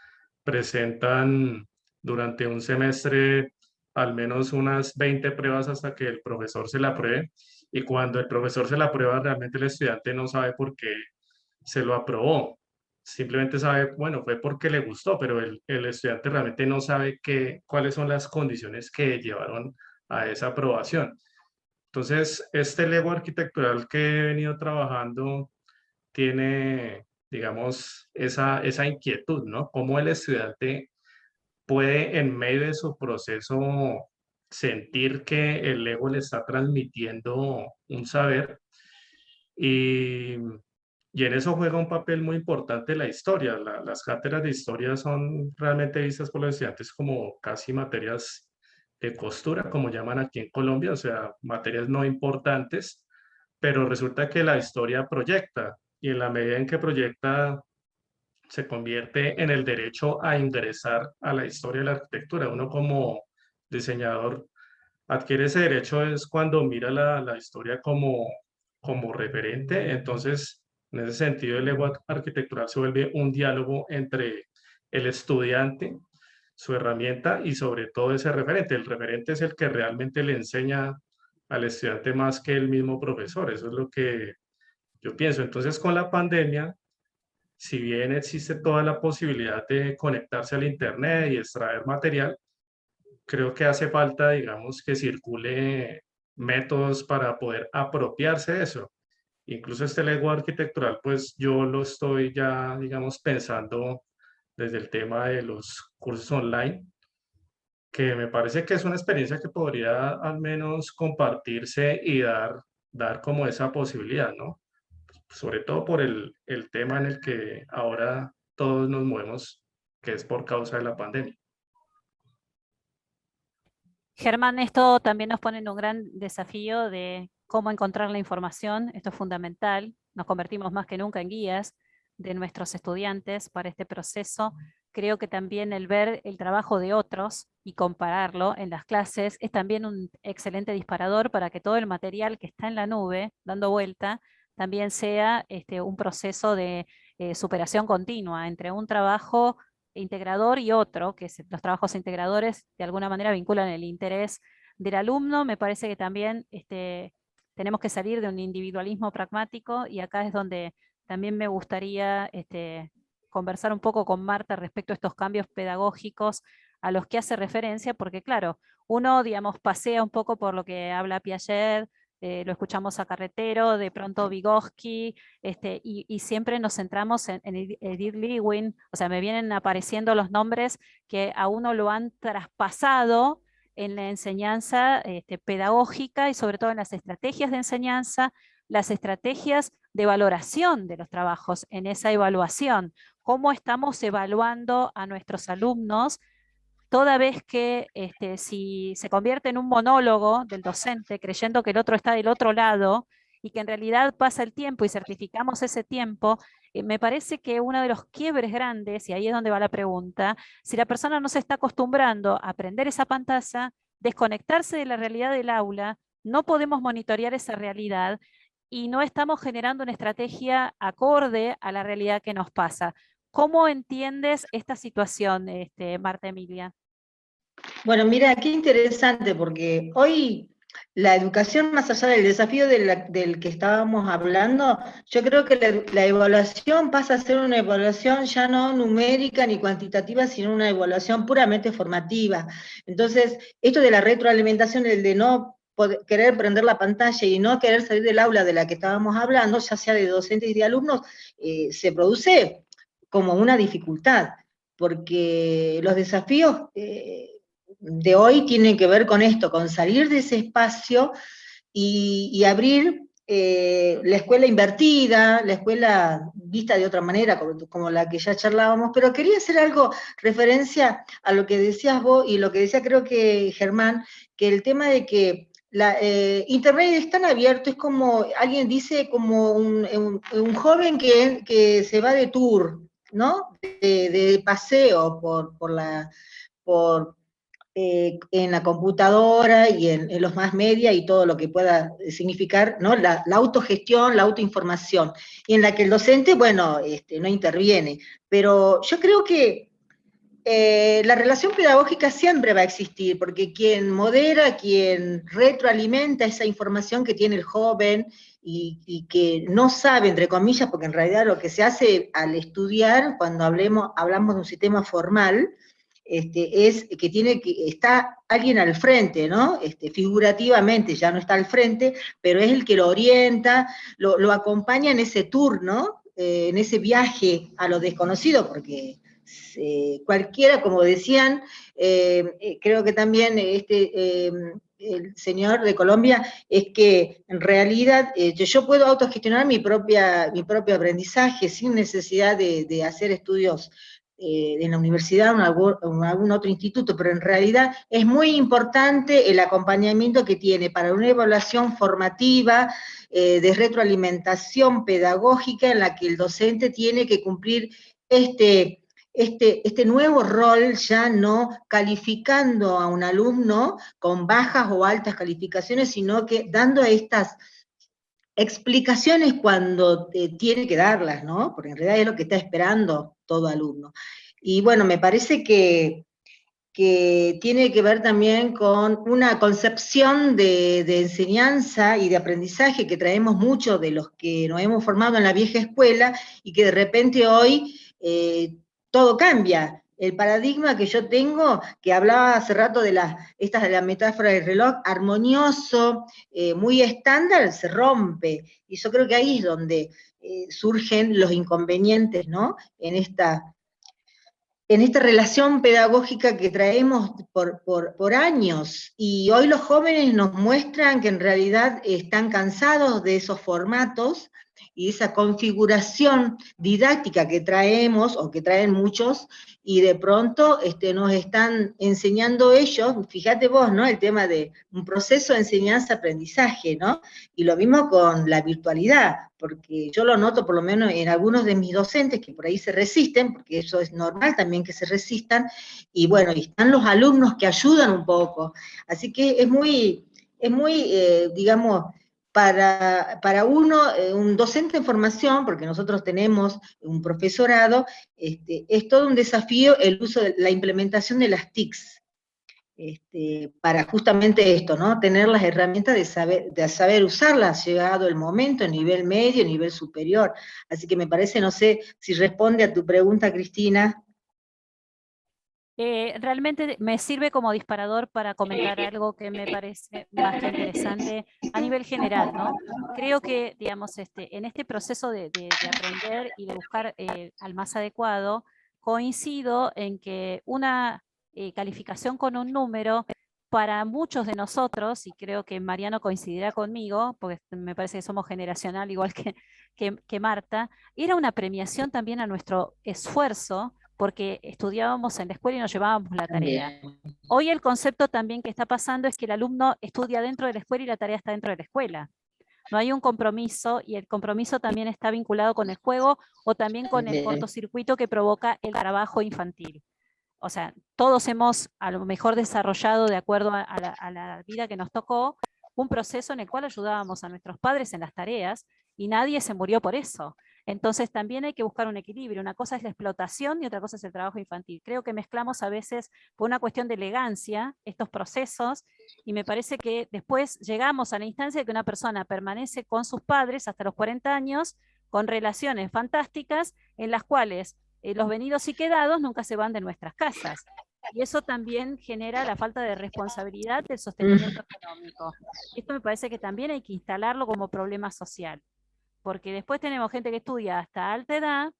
presentan durante un semestre al menos unas 20 pruebas hasta que el profesor se la apruebe, y cuando el profesor se la aprueba realmente el estudiante no sabe por qué se lo aprobó. Simplemente sabe, bueno, fue porque le gustó, pero el estudiante realmente no sabe cuáles son las condiciones que llevaron a esa aprobación. Entonces, este Lego arquitectural que he venido trabajando tiene, digamos, esa inquietud, ¿no? Cómo el estudiante puede, en medio de su proceso, sentir que el Lego le está transmitiendo un saber, y en eso juega un papel muy importante la historia. Las cátedras de historia son realmente vistas por los estudiantes como casi materias de costura, como llaman aquí en Colombia, o sea, materias no importantes, pero resulta que la historia proyecta, y en la medida en que proyecta se convierte en el derecho a ingresar a la historia de la arquitectura. Uno como diseñador adquiere ese derecho es cuando mira la historia como como referente. Entonces, en ese sentido, el lenguaje arquitectural se vuelve un diálogo entre el estudiante, su herramienta y sobre todo ese referente. El referente es el que realmente le enseña al estudiante más que el mismo profesor. Eso es lo que yo pienso. Entonces, con la pandemia, si bien existe toda la posibilidad de conectarse al internet y extraer material, creo que hace falta, digamos, que circule métodos para poder apropiarse de eso. Incluso este lenguaje arquitectural, pues yo lo estoy ya, digamos, pensando desde el tema de los cursos online, que me parece que es una experiencia que podría al menos compartirse y dar como esa posibilidad, ¿no? Sobre todo por el tema en el que ahora todos nos movemos, que es por causa de la pandemia. Germán, esto también nos pone en un gran desafío de cómo encontrar la información. Esto es fundamental. Nos convertimos más que nunca en guías de nuestros estudiantes para este proceso. Creo que también el ver el trabajo de otros y compararlo en las clases es también un excelente disparador para que todo el material que está en la nube, dando vuelta, también sea un proceso de superación continua entre un trabajo integrador y otro, que los trabajos integradores de alguna manera vinculan el interés del alumno. Me parece que también tenemos que salir de un individualismo pragmático, y acá es donde también me gustaría conversar un poco con Marta respecto a estos cambios pedagógicos a los que hace referencia, porque claro, uno, digamos, pasea un poco por lo que habla Piaget, lo escuchamos a Carretero, de pronto Vygotsky, y siempre nos centramos en Edith Lewin. O sea, me vienen apareciendo los nombres que a uno lo han traspasado en la enseñanza pedagógica y sobre todo en las estrategias de enseñanza, las estrategias de valoración de los trabajos, en esa evaluación. ¿Cómo estamos evaluando a nuestros alumnos? Toda vez que si se convierte en un monólogo del docente, creyendo que el otro está del otro lado, y que en realidad pasa el tiempo y certificamos ese tiempo, me parece que uno de los quiebres grandes, y ahí es donde va la pregunta, si la persona no se está acostumbrando a aprender esa pantalla, desconectarse de la realidad del aula, no podemos monitorear esa realidad y no estamos generando una estrategia acorde a la realidad que nos pasa. ¿Cómo entiendes esta situación, Marta Emilia? Bueno, mira, qué interesante, porque hoy la educación, más allá del desafío del que estábamos hablando, yo creo que la evaluación pasa a ser una evaluación ya no numérica ni cuantitativa, sino una evaluación puramente formativa. Entonces, esto de la retroalimentación, el de no querer prender la pantalla y no querer salir del aula de la que estábamos hablando, ya sea de docentes y de alumnos, se produce como una dificultad, porque los desafíos de hoy tienen que ver con esto, con salir de ese espacio y abrir la escuela invertida, la escuela vista de otra manera, como la que ya charlábamos, pero quería hacer algo referencia a lo que decías vos y lo que decía creo que Germán, que el tema de que Internet es tan abierto, es como, alguien dice, como un joven que se va de tour, ¿no? De paseo en la computadora y en los más media y todo lo que pueda significar, ¿no? La autogestión, la autoinformación, y en la que el docente, bueno, no interviene. Pero yo creo que la relación pedagógica siempre va a existir, porque quien modera, quien retroalimenta esa información que tiene el joven y que no sabe, entre comillas, porque en realidad lo que se hace al estudiar, cuando hablamos de un sistema formal, es que está alguien al frente, ¿no? Figurativamente ya no está al frente, pero es el que lo orienta, lo acompaña en ese tour, ¿no? En ese viaje a lo desconocido, porque cualquiera, como decían, creo que también el señor de Colombia, es que en realidad yo puedo autogestionar mi propio aprendizaje sin necesidad de hacer estudios en la universidad o en algún otro instituto, pero en realidad es muy importante el acompañamiento que tiene para una evaluación formativa, de retroalimentación pedagógica, en la que el docente tiene que cumplir este nuevo rol, ya no calificando a un alumno con bajas o altas calificaciones, sino que dando estas explicaciones cuando tiene que darlas, ¿no? Porque en realidad es lo que está esperando todo alumno. Y bueno, me parece que tiene que ver también con una concepción de enseñanza y de aprendizaje que traemos muchos de los que nos hemos formado en la vieja escuela y que de repente hoy todo cambia. El paradigma que yo tengo, que hablaba hace rato de la metáfora del reloj, armonioso, muy estándar, se rompe. Y yo creo que ahí es donde surgen los inconvenientes, ¿no? En esta relación pedagógica que traemos por años, y hoy los jóvenes nos muestran que en realidad están cansados de esos formatos y esa configuración didáctica que traemos, o que traen muchos, y de pronto nos están enseñando ellos, fíjate vos, ¿no? El tema de un proceso de enseñanza-aprendizaje, ¿no? Y lo mismo con la virtualidad, porque yo lo noto por lo menos en algunos de mis docentes que por ahí se resisten, porque eso es normal también que se resistan, y bueno, y están los alumnos que ayudan un poco. Así que es muy digamos, para uno, un docente en formación, porque nosotros tenemos un profesorado, es todo un desafío el uso de la implementación de las TICs, para justamente esto, ¿no? Tener las herramientas de saber usarlas, llegado el momento, nivel medio, nivel superior. Así que me parece, no sé si responde a tu pregunta, Cristina. Realmente me sirve como disparador para comentar algo que me parece más que interesante a nivel general, ¿no? Creo que, digamos, en este proceso de aprender y de buscar al más adecuado, coincido en que una calificación con un número, para muchos de nosotros, y creo que Mariano coincidirá conmigo, porque me parece que somos generacional igual que Marta, era una premiación también a nuestro esfuerzo, porque estudiábamos en la escuela y nos llevábamos la tarea. Hoy el concepto también que está pasando es que el alumno estudia dentro de la escuela y la tarea está dentro de la escuela. No hay un compromiso, y el compromiso también está vinculado con el juego o también con el cortocircuito que provoca el trabajo infantil. O sea, todos hemos a lo mejor desarrollado, de acuerdo a la vida que nos tocó, un proceso en el cual ayudábamos a nuestros padres en las tareas y nadie se murió por eso. Entonces también hay que buscar un equilibrio. Una cosa es la explotación y otra cosa es el trabajo infantil. Creo que mezclamos a veces por una cuestión de elegancia estos procesos, y me parece que después llegamos a la instancia de que una persona permanece con sus padres hasta los 40 años con relaciones fantásticas en las cuales los venidos y quedados nunca se van de nuestras casas. Y eso también genera la falta de responsabilidad del sostenimiento económico. Esto me parece que también hay que instalarlo como problema social, porque después tenemos gente que estudia hasta alta edad,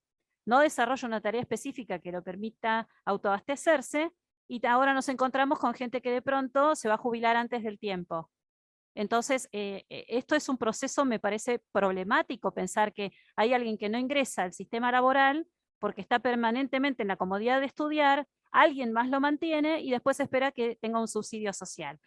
no desarrolla una tarea específica que lo permita autoabastecerse, y ahora nos encontramos con gente que de pronto se va a jubilar antes del tiempo. Entonces, esto es un proceso, me parece problemático, pensar que hay alguien que no ingresa al sistema laboral porque está permanentemente en la comodidad de estudiar, alguien más lo mantiene y después espera que tenga un subsidio social.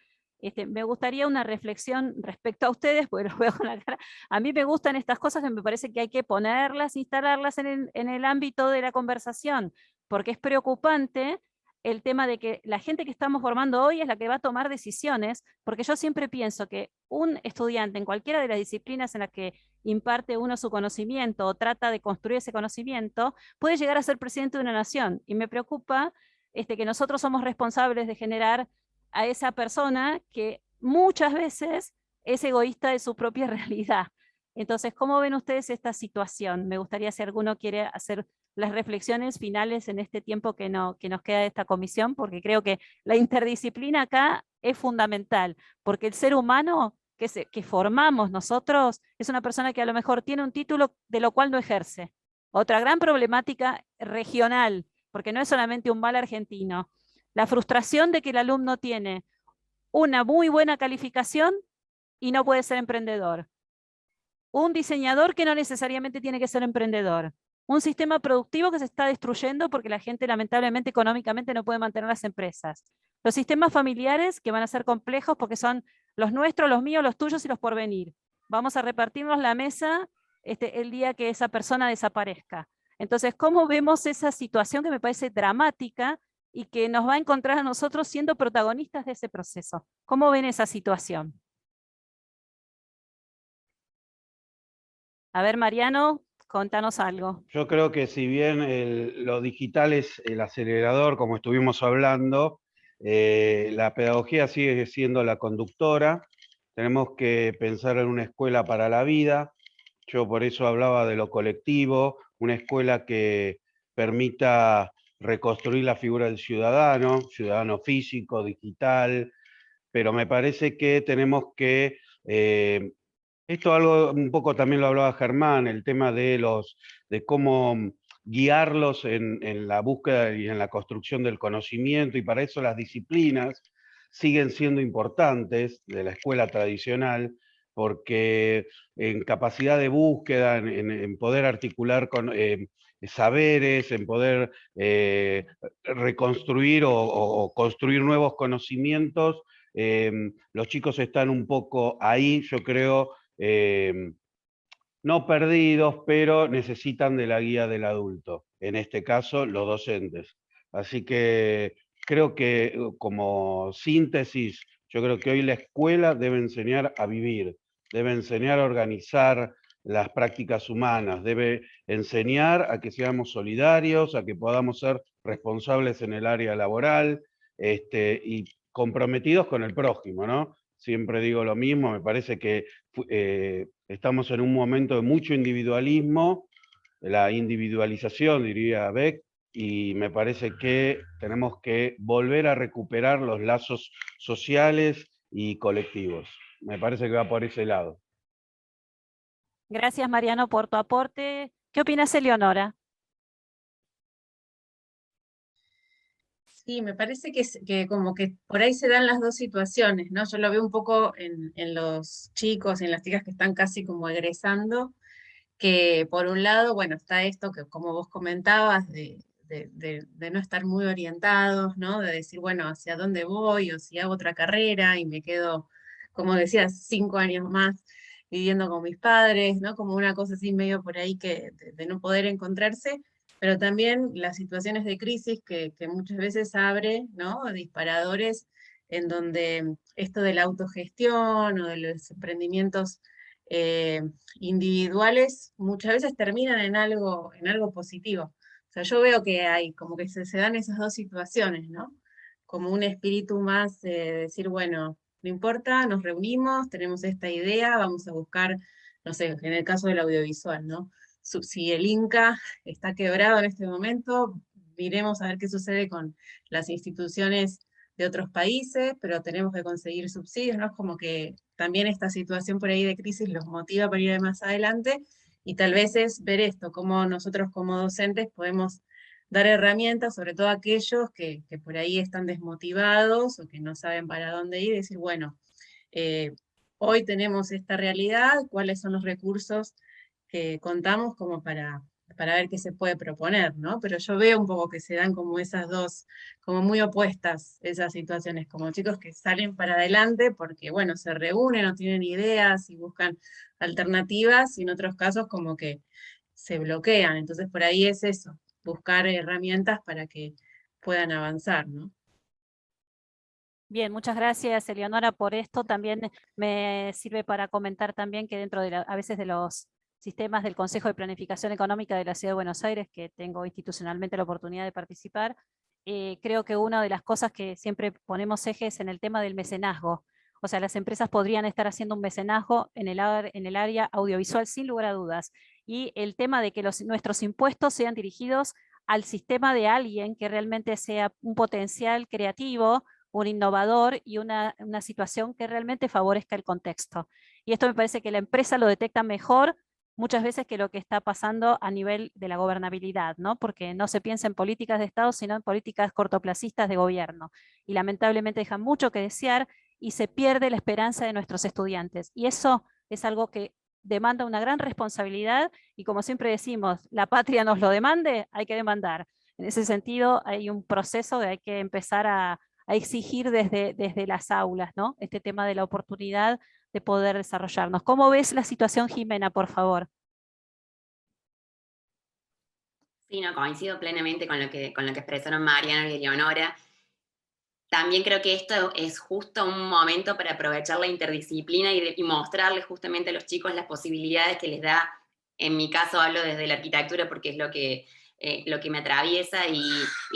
Me gustaría una reflexión respecto a ustedes, porque los veo con la cara. A mí me gustan estas cosas que me parece que hay que ponerlas, instalarlas en el ámbito de la conversación, porque es preocupante el tema de que la gente que estamos formando hoy es la que va a tomar decisiones, porque yo siempre pienso que un estudiante en cualquiera de las disciplinas en las que imparte uno su conocimiento o trata de construir ese conocimiento, puede llegar a ser presidente de una nación, y me preocupa que nosotros somos responsables de generar a esa persona que muchas veces es egoísta de su propia realidad. Entonces, ¿cómo ven ustedes esta situación? Me gustaría, si alguno quiere hacer las reflexiones finales en este tiempo que nos queda de esta comisión, porque creo que la interdisciplina acá es fundamental, porque el ser humano que formamos nosotros es una persona que a lo mejor tiene un título de lo cual no ejerce. Otra gran problemática regional, porque no es solamente un mal argentino, la frustración de que el alumno tiene una muy buena calificación y no puede ser emprendedor. Un diseñador que no necesariamente tiene que ser emprendedor. Un sistema productivo que se está destruyendo porque la gente lamentablemente económicamente no puede mantener las empresas. Los sistemas familiares que van a ser complejos porque son los nuestros, los míos, los tuyos y los por venir. Vamos a repartirnos la mesa el día que esa persona desaparezca. Entonces, ¿cómo vemos esa situación que me parece dramática y que nos va a encontrar a nosotros siendo protagonistas de ese proceso? ¿Cómo ven esa situación? A ver, Mariano, contanos algo. Yo creo que si bien lo digital es el acelerador, como estuvimos hablando, la pedagogía sigue siendo la conductora. Tenemos que pensar en una escuela para la vida. Yo por eso hablaba de lo colectivo, una escuela que permita reconstruir la figura del ciudadano físico, digital, pero me parece que tenemos que esto algo un poco también lo hablaba Germán, el tema de cómo guiarlos en la búsqueda y en la construcción del conocimiento, y para eso las disciplinas siguen siendo importantes de la escuela tradicional, porque en capacidad de búsqueda, en poder articular con saberes, en poder reconstruir o construir nuevos conocimientos, los chicos están un poco ahí, yo creo, no perdidos, pero necesitan de la guía del adulto, en este caso los docentes. Así que creo que como síntesis, yo creo que hoy la escuela debe enseñar a vivir, debe enseñar a organizar las prácticas humanas, debe enseñar a que seamos solidarios, a que podamos ser responsables en el área laboral, y comprometidos con el prójimo, ¿no? Siempre digo lo mismo, me parece que estamos en un momento de mucho individualismo, la individualización, diría Beck, y me parece que tenemos que volver a recuperar los lazos sociales y colectivos. Me parece que va por ese lado. Gracias, Mariano, por tu aporte. ¿Qué opinas, Eleonora? Sí, me parece que como que por ahí se dan las dos situaciones, ¿no? Yo lo veo un poco en los chicos y en las chicas que están casi como egresando, que por un lado, bueno, está esto que como vos comentabas, de no estar muy orientados, ¿no? De decir, bueno, ¿hacia dónde voy? O si hago otra carrera y me quedo, como decías, 5 años más viviendo con mis padres, ¿no? Como una cosa así medio por ahí que de no poder encontrarse, pero también las situaciones de crisis que muchas veces abre, ¿no? Disparadores en donde esto de la autogestión o de los emprendimientos eh, individuales muchas veces terminan en algo positivo. O sea, yo veo que hay como que se dan esas dos situaciones, ¿no? Como un espíritu más de decir, bueno, no importa, nos reunimos, tenemos esta idea, vamos a buscar, no sé, en el caso del audiovisual, ¿no? Si el Inca está quebrado en este momento, miremos a ver qué sucede con las instituciones de otros países, pero tenemos que conseguir subsidios, ¿no? Es como que también esta situación por ahí de crisis los motiva para ir más adelante, y tal vez es ver esto, cómo nosotros como docentes podemos dar herramientas, sobre todo a aquellos que por ahí están desmotivados o que no saben para dónde ir, y decir, bueno, hoy tenemos esta realidad, cuáles son los recursos que contamos como para ver qué se puede proponer, ¿no? Pero yo veo un poco que se dan como esas dos, como muy opuestas esas situaciones, como chicos que salen para adelante porque, bueno, se reúnen o tienen ideas y buscan alternativas, y en otros casos como que se bloquean. Entonces por ahí es eso, buscar herramientas para que puedan avanzar, ¿no? Bien, muchas gracias, Eleonora, por esto. También me sirve para comentar también que dentro de a veces de los sistemas del Consejo de Planificación Económica de la Ciudad de Buenos Aires, que tengo institucionalmente la oportunidad de participar, creo que una de las cosas que siempre ponemos ejes en el tema del mecenazgo. O sea, las empresas podrían estar haciendo un mecenazgo en el área audiovisual sin lugar a dudas. Y el tema de que nuestros impuestos sean dirigidos al sistema de alguien que realmente sea un potencial creativo, un innovador y una situación que realmente favorezca el contexto. Y esto me parece que la empresa lo detecta mejor muchas veces que lo que está pasando a nivel de la gobernabilidad, ¿no? Porque no se piensa en políticas de Estado, sino en políticas cortoplacistas de gobierno. Y lamentablemente dejan mucho que desear y se pierde la esperanza de nuestros estudiantes. Y eso es algo que demanda una gran responsabilidad, y como siempre decimos, la patria nos lo demande, hay que demandar. En ese sentido, hay un proceso que hay que empezar a exigir desde las aulas, ¿no? Este tema de la oportunidad de poder desarrollarnos. ¿Cómo ves la situación, Jimena, por favor? Sí, no, coincido plenamente con lo que expresaron Mariano y Eleonora. También creo que esto es justo un momento para aprovechar la interdisciplina y mostrarles justamente a los chicos las posibilidades que les da en mi caso hablo desde la arquitectura porque es lo que me atraviesa y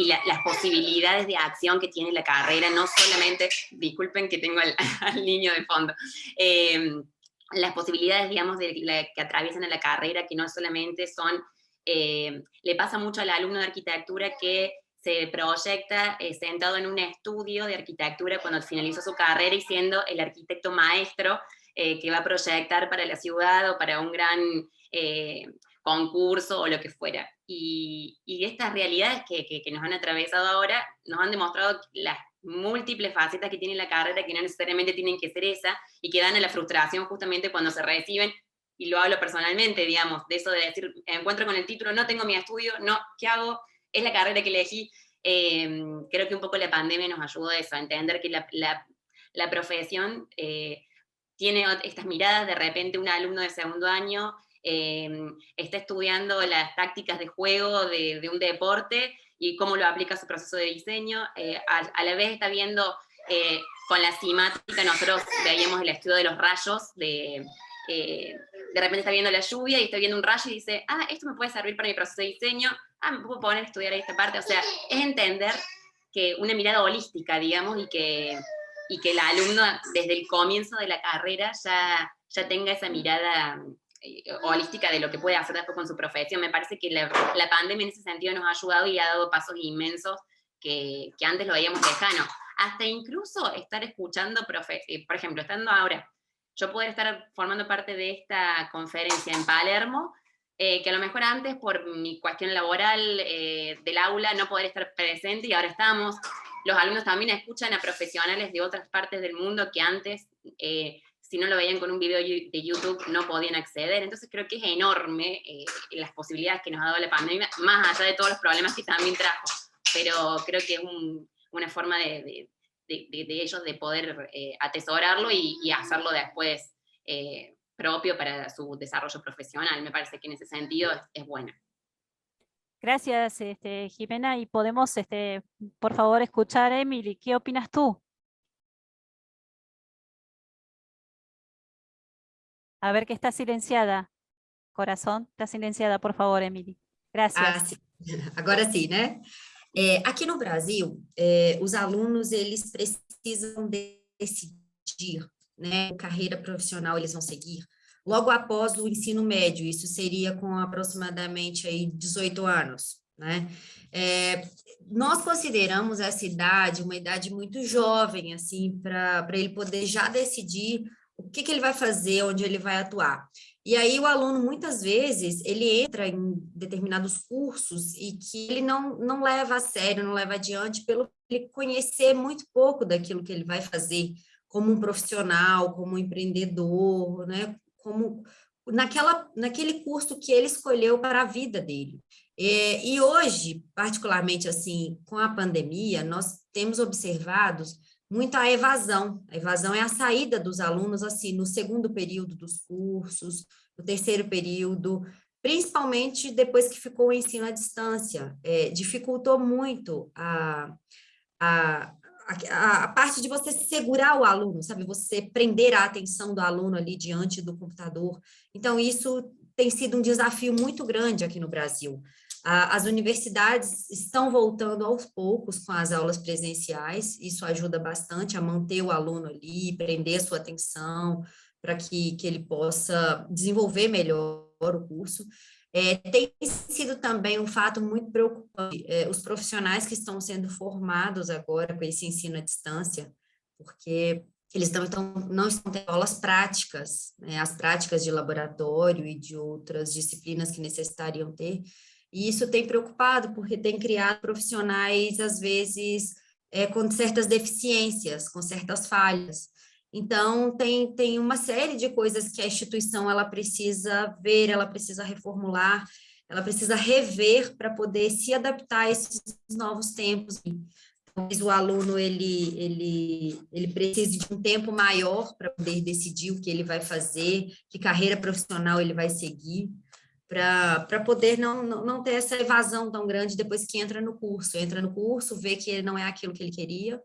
las posibilidades de acción que tiene la carrera, no solamente, disculpen que tengo al niño de fondo, las posibilidades, digamos, que atraviesan a la carrera, que no solamente son, le pasa mucho al alumno de arquitectura que se proyecta sentado en un estudio de arquitectura cuando finalizó su carrera y siendo el arquitecto maestro que va a proyectar para la ciudad o para un gran concurso o lo que fuera. Y estas realidades que nos han atravesado ahora nos han demostrado las múltiples facetas que tiene la carrera, que no necesariamente tienen que ser esa, y que dan a la frustración justamente cuando se reciben, y lo hablo personalmente, digamos, de eso de decir, encuentro con el título, no tengo mi estudio, no, ¿qué hago? Es la carrera que elegí. Creo que un poco la pandemia nos ayudó a eso, a entender que la profesión tiene estas miradas. De repente un alumno de segundo año está estudiando las tácticas de juego de un deporte y cómo lo aplica a su proceso de diseño, a la vez está viendo con la cimática, nosotros veíamos el estudio de los rayos, de repente está viendo la lluvia y está viendo un rayo y dice, esto me puede servir para mi proceso de diseño, me puedo poner a estudiar esta parte. O sea, es entender que una mirada holística, digamos, y que el alumno desde el comienzo de la carrera ya tenga esa mirada holística de lo que puede hacer después con su profesión. Me parece que la pandemia en ese sentido nos ha ayudado y ha dado pasos inmensos que antes lo veíamos lejano. Hasta incluso estar escuchando, por ejemplo, estando ahora, yo poder estar formando parte de esta conferencia en Palermo, que a lo mejor antes por mi cuestión laboral del aula no poder estar presente, y ahora estamos. Los alumnos también escuchan a profesionales de otras partes del mundo que antes, si no lo veían con un video de YouTube, no podían acceder. Entonces creo que es enorme las posibilidades que nos ha dado la pandemia, más allá de todos los problemas que también trajo. Pero creo que es una forma de ellos de poder atesorarlo y hacerlo después propio para su desarrollo profesional. Me parece que en ese sentido es buena. Gracias, Jimena. Y podemos, por favor, escuchar a Emily. ¿Qué opinas tú? A ver, que está silenciada. Corazón, está silenciada, por favor, Emily. Gracias. Sim. Agora sim, né? Aqui no Brasil, os alunos, eles precisam decidir, né, carreira profissional eles vão seguir logo após o ensino médio. Isso seria com aproximadamente aí 18 anos, né? Nós consideramos essa idade uma idade muito jovem, assim, para ele poder já decidir o que ele vai fazer, onde ele vai atuar. E aí o aluno, muitas vezes, ele entra em determinados cursos e que ele não leva a sério, não leva adiante, pelo ele conhecer muito pouco daquilo que ele vai fazer como um profissional, como um empreendedor, né? Como naquele curso que ele escolheu para a vida dele. E hoje, particularmente assim, com a pandemia, nós temos observado muito a evasão. A evasão é a saída dos alunos, assim, no segundo período dos cursos, no terceiro período, principalmente depois que ficou o ensino à distância. Dificultou muito a parte de você segurar o aluno, sabe? Você prender a atenção do aluno ali diante do computador. Então, isso tem sido um desafio muito grande aqui no Brasil. As universidades estão voltando aos poucos com as aulas presenciais, isso ajuda bastante a manter o aluno ali, prender a sua atenção, para que ele possa desenvolver melhor o curso. Tem sido também um fato muito preocupante, os profissionais que estão sendo formados agora com esse ensino à distância, porque eles não estão tendo aulas práticas, né, as práticas de laboratório e de outras disciplinas que necessitariam ter. E isso tem preocupado, porque tem criado profissionais, às vezes, com certas deficiências, com certas falhas. Então, tem uma série de coisas que a instituição ela precisa ver, ela precisa reformular, ela precisa rever para poder se adaptar a esses novos tempos. Talvez o aluno ele precise de um tempo maior para poder decidir o que ele vai fazer, que carreira profissional ele vai seguir, para poder não ter essa evasão tão grande depois que entra no curso, vê que não é aquilo que ele queria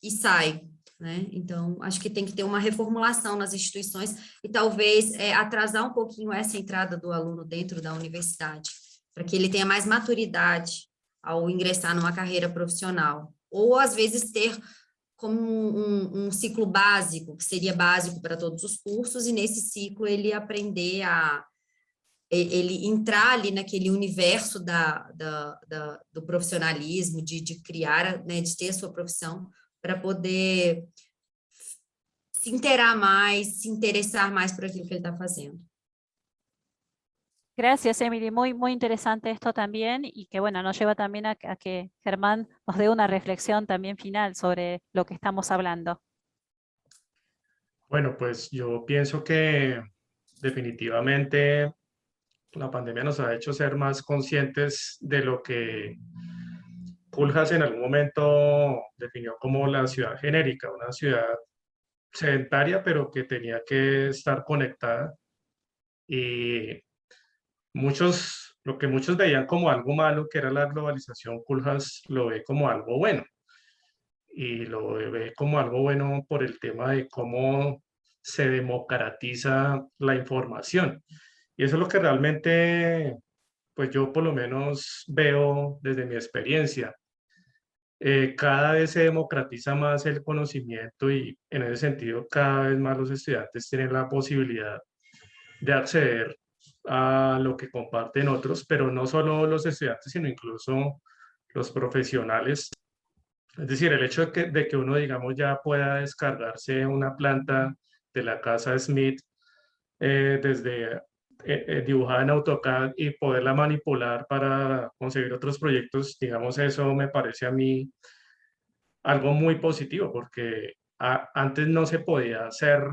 e sai, né? Então, acho que tem que ter uma reformulação nas instituições e talvez atrasar um pouquinho essa entrada do aluno dentro da universidade, para que ele tenha mais maturidade ao ingressar numa carreira profissional. Ou, às vezes, ter como um ciclo básico, que seria básico para todos os cursos, e nesse ciclo ele aprender ele entrar ali naquele universo do profissionalismo, de criar, né, de ter a sua profissão, para poder se inteirar más, se interessar más por aquilo que ele está fazendo. Gracias, Emily. Muy, muy interesante esto también y que bueno, nos lleva también a que Germán nos dé una reflexión también final sobre lo que estamos hablando. Bueno, pues yo pienso que definitivamente la pandemia nos ha hecho ser más conscientes de lo que Koolhaas en algún momento definió como la ciudad genérica, una ciudad sedentaria, pero que tenía que estar conectada. Y lo que muchos veían como algo malo, que era la globalización, Koolhaas lo ve como algo bueno. Y lo ve como algo bueno por el tema de cómo se democratiza la información. Y eso es lo que realmente, pues yo por lo menos veo desde mi experiencia. Cada vez se democratiza más el conocimiento y en ese sentido cada vez más los estudiantes tienen la posibilidad de acceder a lo que comparten otros, pero no solo los estudiantes, sino incluso los profesionales. Es decir, el hecho de que uno, digamos, ya pueda descargarse una planta de la casa Smith desde dibujada en AutoCAD y poderla manipular para conseguir otros proyectos, digamos, eso me parece a mí algo muy positivo, porque antes no se podía hacer,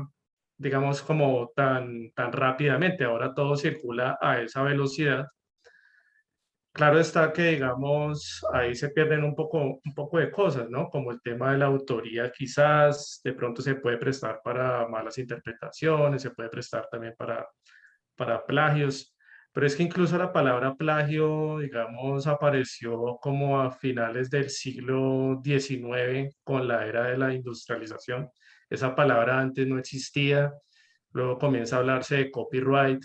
digamos, como tan rápidamente. Ahora todo circula a esa velocidad. Claro está que, digamos, ahí se pierden un poco de cosas, ¿no? Como el tema de la autoría, quizás de pronto se puede prestar para malas interpretaciones, se puede prestar también para plagios, pero es que incluso la palabra plagio, digamos, apareció como a finales del siglo XIX con la era de la industrialización. Esa palabra antes no existía, luego comienza a hablarse de copyright,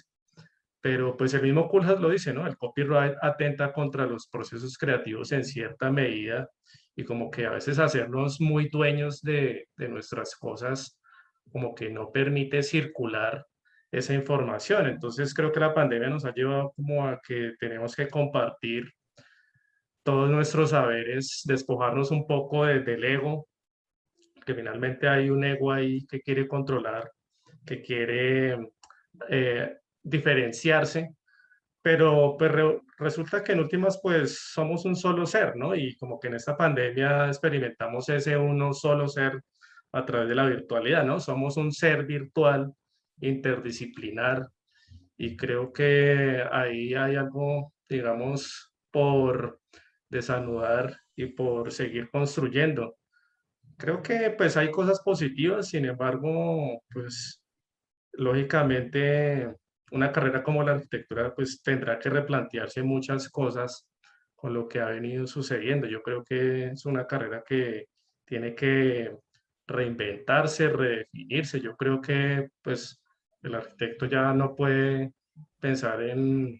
pero pues el mismo Koolhaas lo dice, ¿no? El copyright atenta contra los procesos creativos en cierta medida y como que a veces hacernos muy dueños de nuestras cosas como que no permite circular esa información. Entonces creo que la pandemia nos ha llevado como a que tenemos que compartir todos nuestros saberes, despojarnos un poco del ego, que finalmente hay un ego ahí que quiere controlar, que quiere diferenciarse, pero pues resulta que en últimas pues somos un solo ser, ¿no? Y como que en esta pandemia experimentamos ese uno solo ser a través de la virtualidad, ¿no? Somos un ser virtual interdisciplinar y creo que ahí hay algo, digamos, por desanudar y por seguir construyendo. Creo que pues hay cosas positivas, sin embargo, pues lógicamente una carrera como la arquitectura pues tendrá que replantearse muchas cosas con lo que ha venido sucediendo. Yo creo que es una carrera que tiene que reinventarse, redefinirse. Yo creo que pues el arquitecto ya no puede pensar en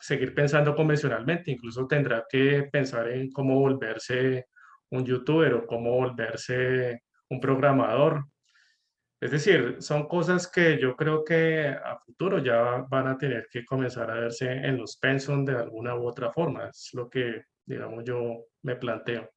seguir pensando convencionalmente, incluso tendrá que pensar en cómo volverse un youtuber o cómo volverse un programador. Es decir, son cosas que yo creo que a futuro ya van a tener que comenzar a verse en los pensum de alguna u otra forma. Es lo que, digamos, yo me planteo.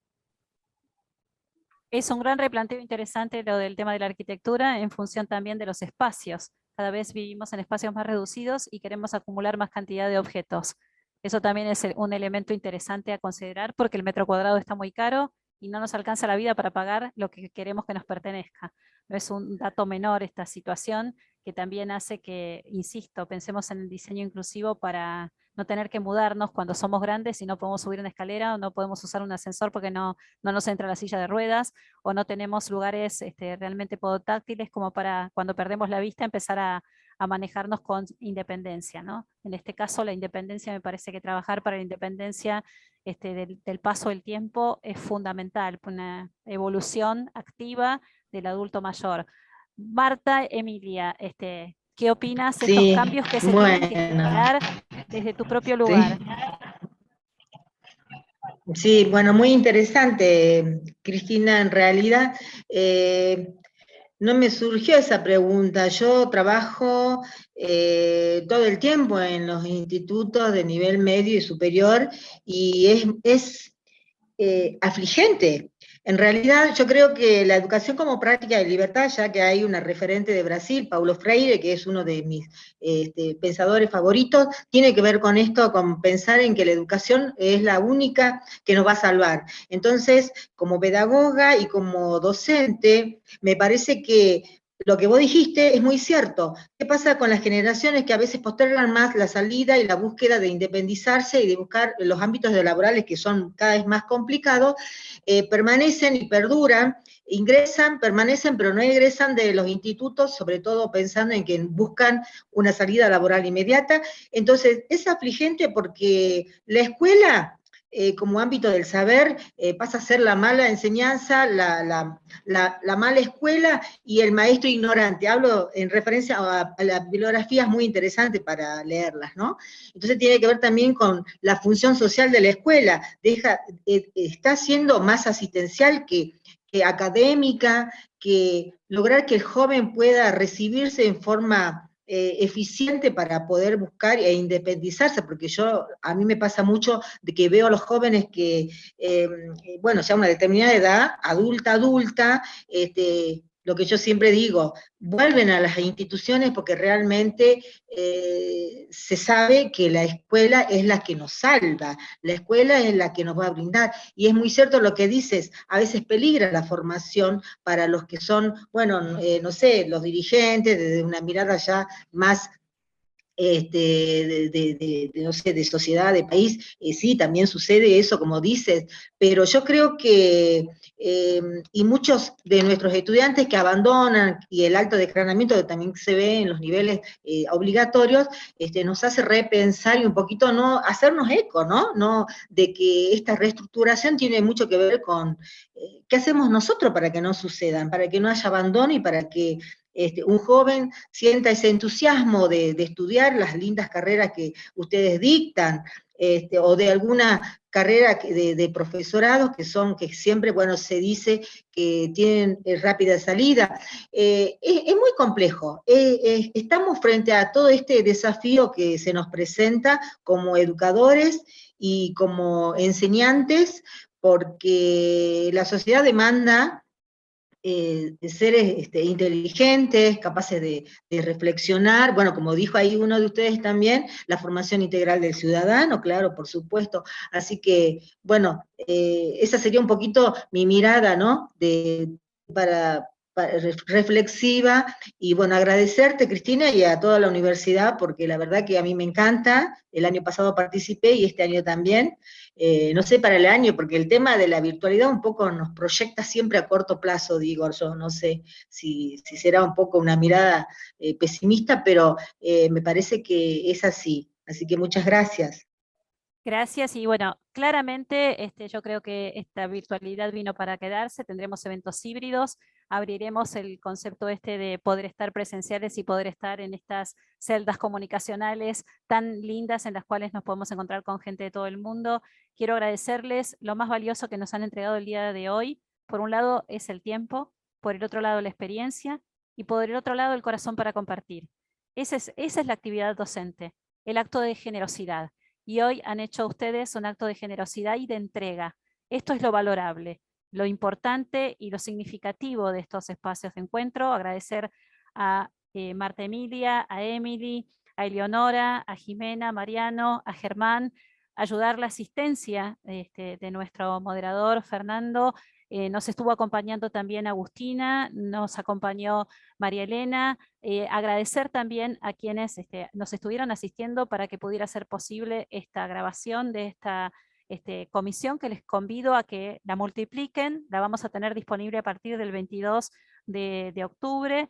Es un gran replanteo interesante lo del tema de la arquitectura en función también de los espacios. Cada vez vivimos en espacios más reducidos y queremos acumular más cantidad de objetos. Eso también es un elemento interesante a considerar porque el metro cuadrado está muy caro y no nos alcanza la vida para pagar lo que queremos que nos pertenezca. No es un dato menor esta situación que también hace que, insisto, pensemos en el diseño inclusivo para no tener que mudarnos cuando somos grandes y no podemos subir una escalera o no podemos usar un ascensor porque no nos entra la silla de ruedas o no tenemos lugares realmente podotáctiles como para cuando perdemos la vista empezar a a manejarnos con independencia, ¿no? En este caso la independencia, me parece que trabajar para la independencia del paso del tiempo es fundamental, una evolución activa del adulto mayor. Marta, Emilia, ¿qué opinas de estos cambios que se tienen que generar desde tu propio lugar? Sí, bueno, muy interesante, Cristina. En realidad, no me surgió esa pregunta. Yo trabajo todo el tiempo en los institutos de nivel medio y superior, y es afligente. En realidad, yo creo que la educación como práctica de libertad, ya que hay una referente de Brasil, Paulo Freire, que es uno de mis pensadores favoritos, tiene que ver con esto, con pensar en que la educación es la única que nos va a salvar. Entonces, como pedagoga y como docente, me parece que lo que vos dijiste es muy cierto. ¿Qué pasa con las generaciones que a veces postergan más la salida y la búsqueda de independizarse y de buscar los ámbitos laborales que son cada vez más complicados? Permanecen y perduran, ingresan, permanecen, pero no egresan de los institutos, sobre todo pensando en que buscan una salida laboral inmediata. Entonces, es afligente porque la escuela, como ámbito del saber, pasa a ser la mala enseñanza, la mala escuela y el maestro ignorante. Hablo en referencia a las bibliografías muy interesantes para leerlas, ¿no? Entonces tiene que ver también con la función social de la escuela. Está siendo más asistencial que académica, que lograr que el joven pueda recibirse en forma eficiente para poder buscar e independizarse, porque a mí me pasa mucho de que veo a los jóvenes que, bueno, ya a una determinada edad, adulta, lo que yo siempre digo, vuelven a las instituciones porque realmente se sabe que la escuela es la que nos salva, la escuela es la que nos va a brindar, y es muy cierto lo que dices, a veces peligra la formación para los que son, bueno, no sé, los dirigentes, desde una mirada ya más no sé, de sociedad, de país, sí, también sucede eso, como dices, pero yo creo que, y muchos de nuestros estudiantes que abandonan, y el alto desgranamiento que también se ve en los niveles obligatorios, nos hace repensar y un poquito no hacernos eco, ¿no? De que esta reestructuración tiene mucho que ver con qué hacemos nosotros para que no sucedan, para que no haya abandono y para que un joven sienta ese entusiasmo de estudiar las lindas carreras que ustedes dictan, o de alguna carrera de profesorado que siempre, bueno, se dice que tienen rápida salida. Es muy complejo. Estamos frente a todo este desafío que se nos presenta como educadores y como enseñantes, porque la sociedad demanda de seres inteligentes, capaces de reflexionar, bueno, como dijo ahí uno de ustedes también, la formación integral del ciudadano, claro, por supuesto. Así que, bueno, esa sería un poquito mi mirada, ¿no? Reflexiva, y bueno, agradecerte, Cristina, y a toda la universidad, porque la verdad que a mí me encanta. El año pasado participé y este año también. No sé para el año, porque el tema de la virtualidad un poco nos proyecta siempre a corto plazo, digo, yo no sé si será un poco una mirada pesimista, pero me parece que es así. Así que muchas gracias. Gracias, y bueno, claramente yo creo que esta virtualidad vino para quedarse, tendremos eventos híbridos, abriremos el concepto de poder estar presenciales y poder estar en estas celdas comunicacionales tan lindas en las cuales nos podemos encontrar con gente de todo el mundo. Quiero agradecerles lo más valioso que nos han entregado el día de hoy. Por un lado es el tiempo, por el otro lado la experiencia y por el otro lado el corazón para compartir. Esa es la actividad docente, el acto de generosidad. Y hoy han hecho ustedes un acto de generosidad y de entrega. Esto es lo valorable, lo importante y lo significativo de estos espacios de encuentro. Agradecer a Marta Emilia, a Emily, a Eleonora, a Jimena, a Mariano, a Germán, ayudar la asistencia de nuestro moderador Fernando. Nos estuvo acompañando también Agustina, nos acompañó María Elena. Agradecer también a quienes nos estuvieron asistiendo para que pudiera ser posible esta grabación de esta comisión, que les convido a que la multipliquen. La vamos a tener disponible a partir del 22 de octubre.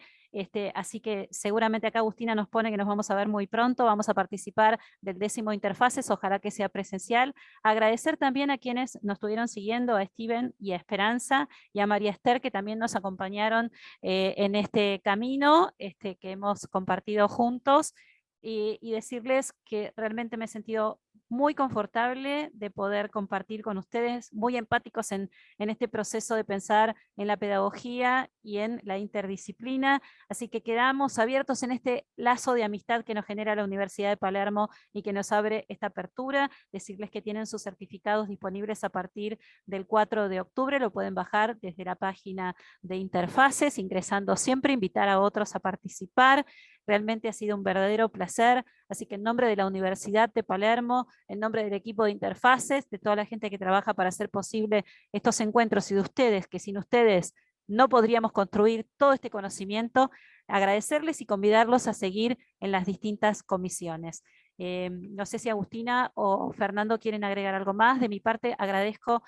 Así que seguramente acá Agustina nos pone que nos vamos a ver muy pronto, vamos a participar del 10º Interfaces, ojalá que sea presencial. Agradecer también a quienes nos estuvieron siguiendo, a Steven y a Esperanza y a María Esther, que también nos acompañaron en este camino que hemos compartido juntos, y decirles que realmente me he sentido muy confortable de poder compartir con ustedes, muy empáticos en este proceso de pensar en la pedagogía y en la interdisciplina, así que quedamos abiertos en este lazo de amistad que nos genera la Universidad de Palermo y que nos abre esta apertura, decirles que tienen sus certificados disponibles a partir del 4 de octubre, lo pueden bajar desde la página de Interfaces, ingresando siempre, invitar a otros a participar. Realmente ha sido un verdadero placer, así que en nombre de la Universidad de Palermo, en nombre del equipo de Interfaces, de toda la gente que trabaja para hacer posible estos encuentros y de ustedes, que sin ustedes no podríamos construir todo este conocimiento, agradecerles y convidarlos a seguir en las distintas comisiones. No sé si Agustina o Fernando quieren agregar algo más. De mi parte agradezco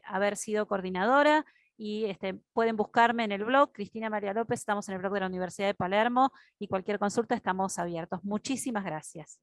haber sido coordinadora, y pueden buscarme en el blog, Cristina María López, estamos en el blog de la Universidad de Palermo, y cualquier consulta estamos abiertos. Muchísimas gracias.